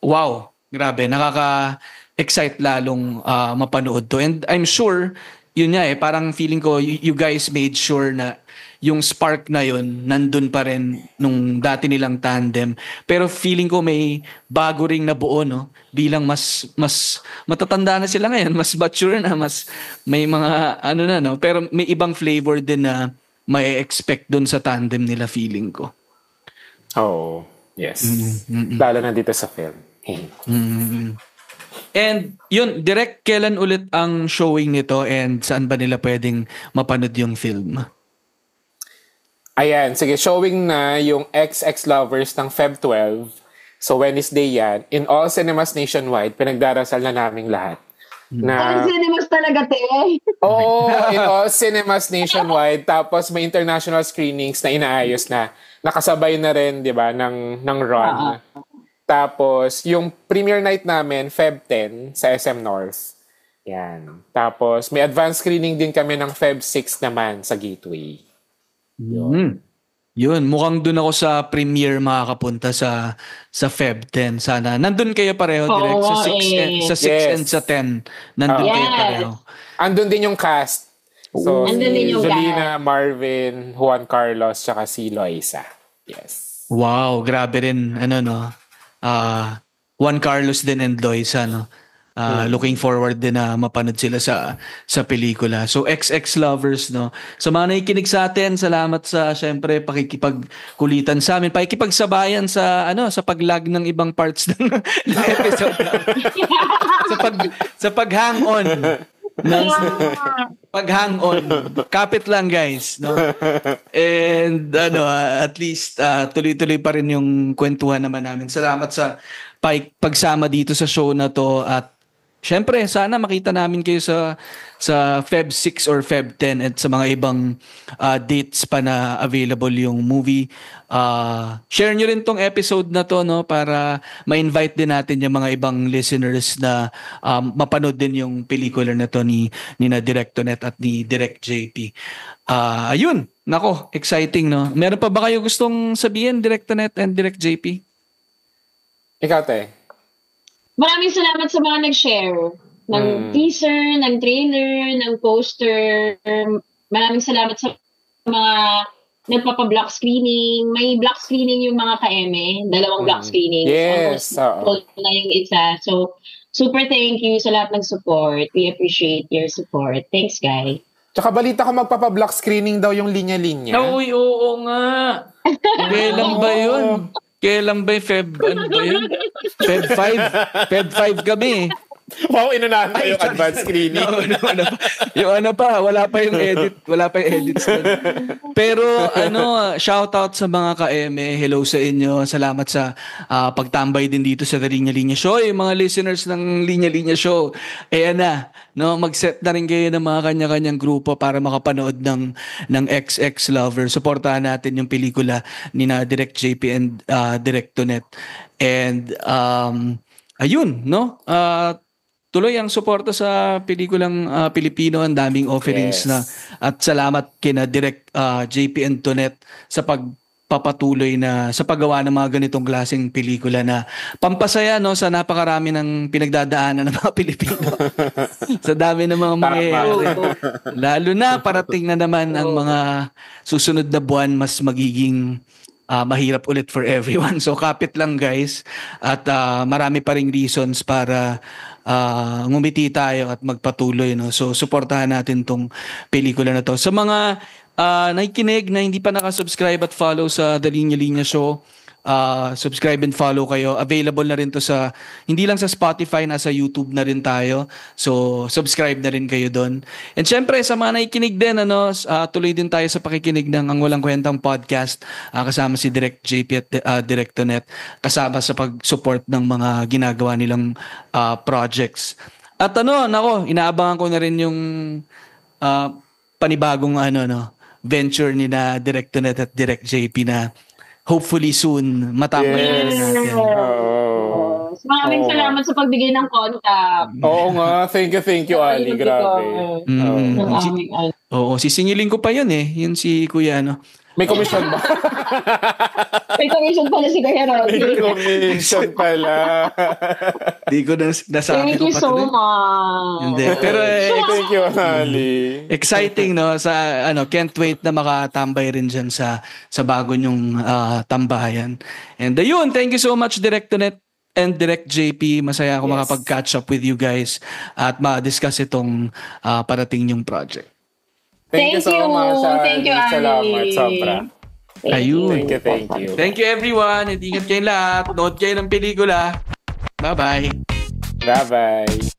wow, grabe, nakaka-excite lalong mapanood to. And I'm sure yun nga parang feeling ko you guys made sure na yung spark na yun nandun pa rin nung dati nilang tandem. Pero feeling ko may bago ring nabuo bilang mas matatanda na sila ngayon, mas mature na, mas may mga pero may ibang flavor din na may expect dun sa tandem nila, feeling ko. Oh, yes. Lalo na dito sa film. And yun, direct kailan ulit ang showing nito and saan ba nila pwedeng mapanood yung film? Ayan, sige, showing na yung XX Lovers ng Feb 12. So Wednesday yan. In all cinemas nationwide, pinagdarasal na naming lahat. All cinemas talaga, Oo, in all cinemas nationwide. Tapos may international screenings na inaayos na. Nakasabay na rin, di ba, ng run. Tapos, yung premiere night namin, Feb 10, sa SM North. Yan. Tapos, may advanced screening din kami ng Feb 6 naman sa Gateway. Yun, mukhang dun ako sa premiere makakapunta sa Feb 10. Sana. Nandun kayo pareho direct sa 6 and sa 10. Nandun kayo pareho. Andun din yung cast. So, andun din yung Jolina, Marvin, Juan Carlos, tsaka si Loisa. Yes. Wow, grabe rin. Juan Carlos din and Loisa, looking forward din na mapanood sila sa pelikula. So XX Lovers, sa mga nakikinig sa atin, salamat sa syempre pakikipagkulitan sa amin, pakikipagsabayan sa sa pag-lag ng ibang parts ng episode. sa pag-hang on. Pag-hang on. Kapit lang, guys, And at least tuloy-tuloy pa rin yung kwentuhan naman namin. Salamat sa pagsama dito sa show na to at syempre, sana makita namin kayo sa Feb 6 or Feb 10 at sa mga ibang dates pa na available yung movie. Share nyo rin tong episode na to, no, para ma-invite din natin yung mga ibang listeners na mapanood din yung pelikula na to ni na Direct Tonet at ni Direct JP. Ayun, nako, exciting, no? Meron pa ba kayo gustong sabihin, Direct Tonet and Direct JP? Ikaw, te. Maraming salamat sa mga nag-share ng teaser, ng trailer, ng poster. Maraming salamat sa mga nagpapa-block screening. May block screening yung mga ka-eme. 2 block screening. Yes. Na yung isa. So, super thank you sa lahat ng support. We appreciate your support. Thanks, guys. Tsaka balita ko magpapa-block screening daw yung linya-linya. Uy, oo nga. Kailan ba yun? Kailan ba yung Feb? Ano ba yun? Feb 5? Feb 5 kami. Wow, inunahan pa yung advanced screening. Yung ano pa, wala pa yung edit. Wala pa yung edits. Pero shoutout sa mga ka-eme. Hello sa inyo. Salamat sa pagtambay din dito sa The Linya Linya Show. Yung mga listeners ng Linya Linya Show, na, no, mag-set na rin kayo ng mga kanya-kanyang grupo para makapanood ng XX Lover. Suportahan natin yung pelikula ni na Direct JP and Direct Tonet. And ayun, no? Tuloy ang suporta sa pelikulang Pilipino, ang daming offerings na, at salamat kina Direct JP and Tonet sa pagpapatuloy na sa paggawa ng mga ganitong klaseng pelikula na pampasaya, no, sa napakarami ng pinagdadaanan ng mga Pilipino. Sa dami ng mga mangyayari. Lalo na parating na naman ang mga susunod na buwan, mas magiging mahirap ulit for everyone. So kapit lang, guys, at marami pa ring reasons para ngumiti tayo at magpatuloy, no. So suportahan natin tong pelikula na to. Sa mga nakikinig na hindi pa nakasubscribe at follow sa The Linya Linya Show, subscribe and follow kayo. Available na rin to sa, hindi lang sa Spotify, nasa YouTube na rin tayo. So subscribe na rin kayo doon. And syempre sa mga nakikinig din, tuloy din tayo sa pakikinig ng Ang Walang Kwentang Podcast, kasama si Direct JP at Direct Tonet, kasama sa pag-support ng mga ginagawa nilang projects. At inaabangan ko na rin yung panibagong venture ni na Direct Tonet at Direct JP na hopefully soon matambay natin. Maraming salamat sa pagbigay ng contact. Oo nga. Thank you, Ali. Grabe. Sisingilin ko pa yun Yun si Kuya, May commission ba? May commission pala si Kuya Rocky. May commission pala. Di ko nasabi ko pa. Thank you so much. Hindi. Pero thank you, Ali. Exciting, no? Can't wait na makatambay rin dyan sa bago nyong tambayan. And ayun, thank you so much, Direct Tonet and Direct JP. Masaya ako makapag-catch up with you guys at ma-discuss itong parating yung project. Thank you so much. Thank you, Ali. Salamat, sobra. Ayun. Thank you. Thank you, everyone. Ingat kayong lahat. Nood kayo ng pelikula. Bye-bye. Bye-bye.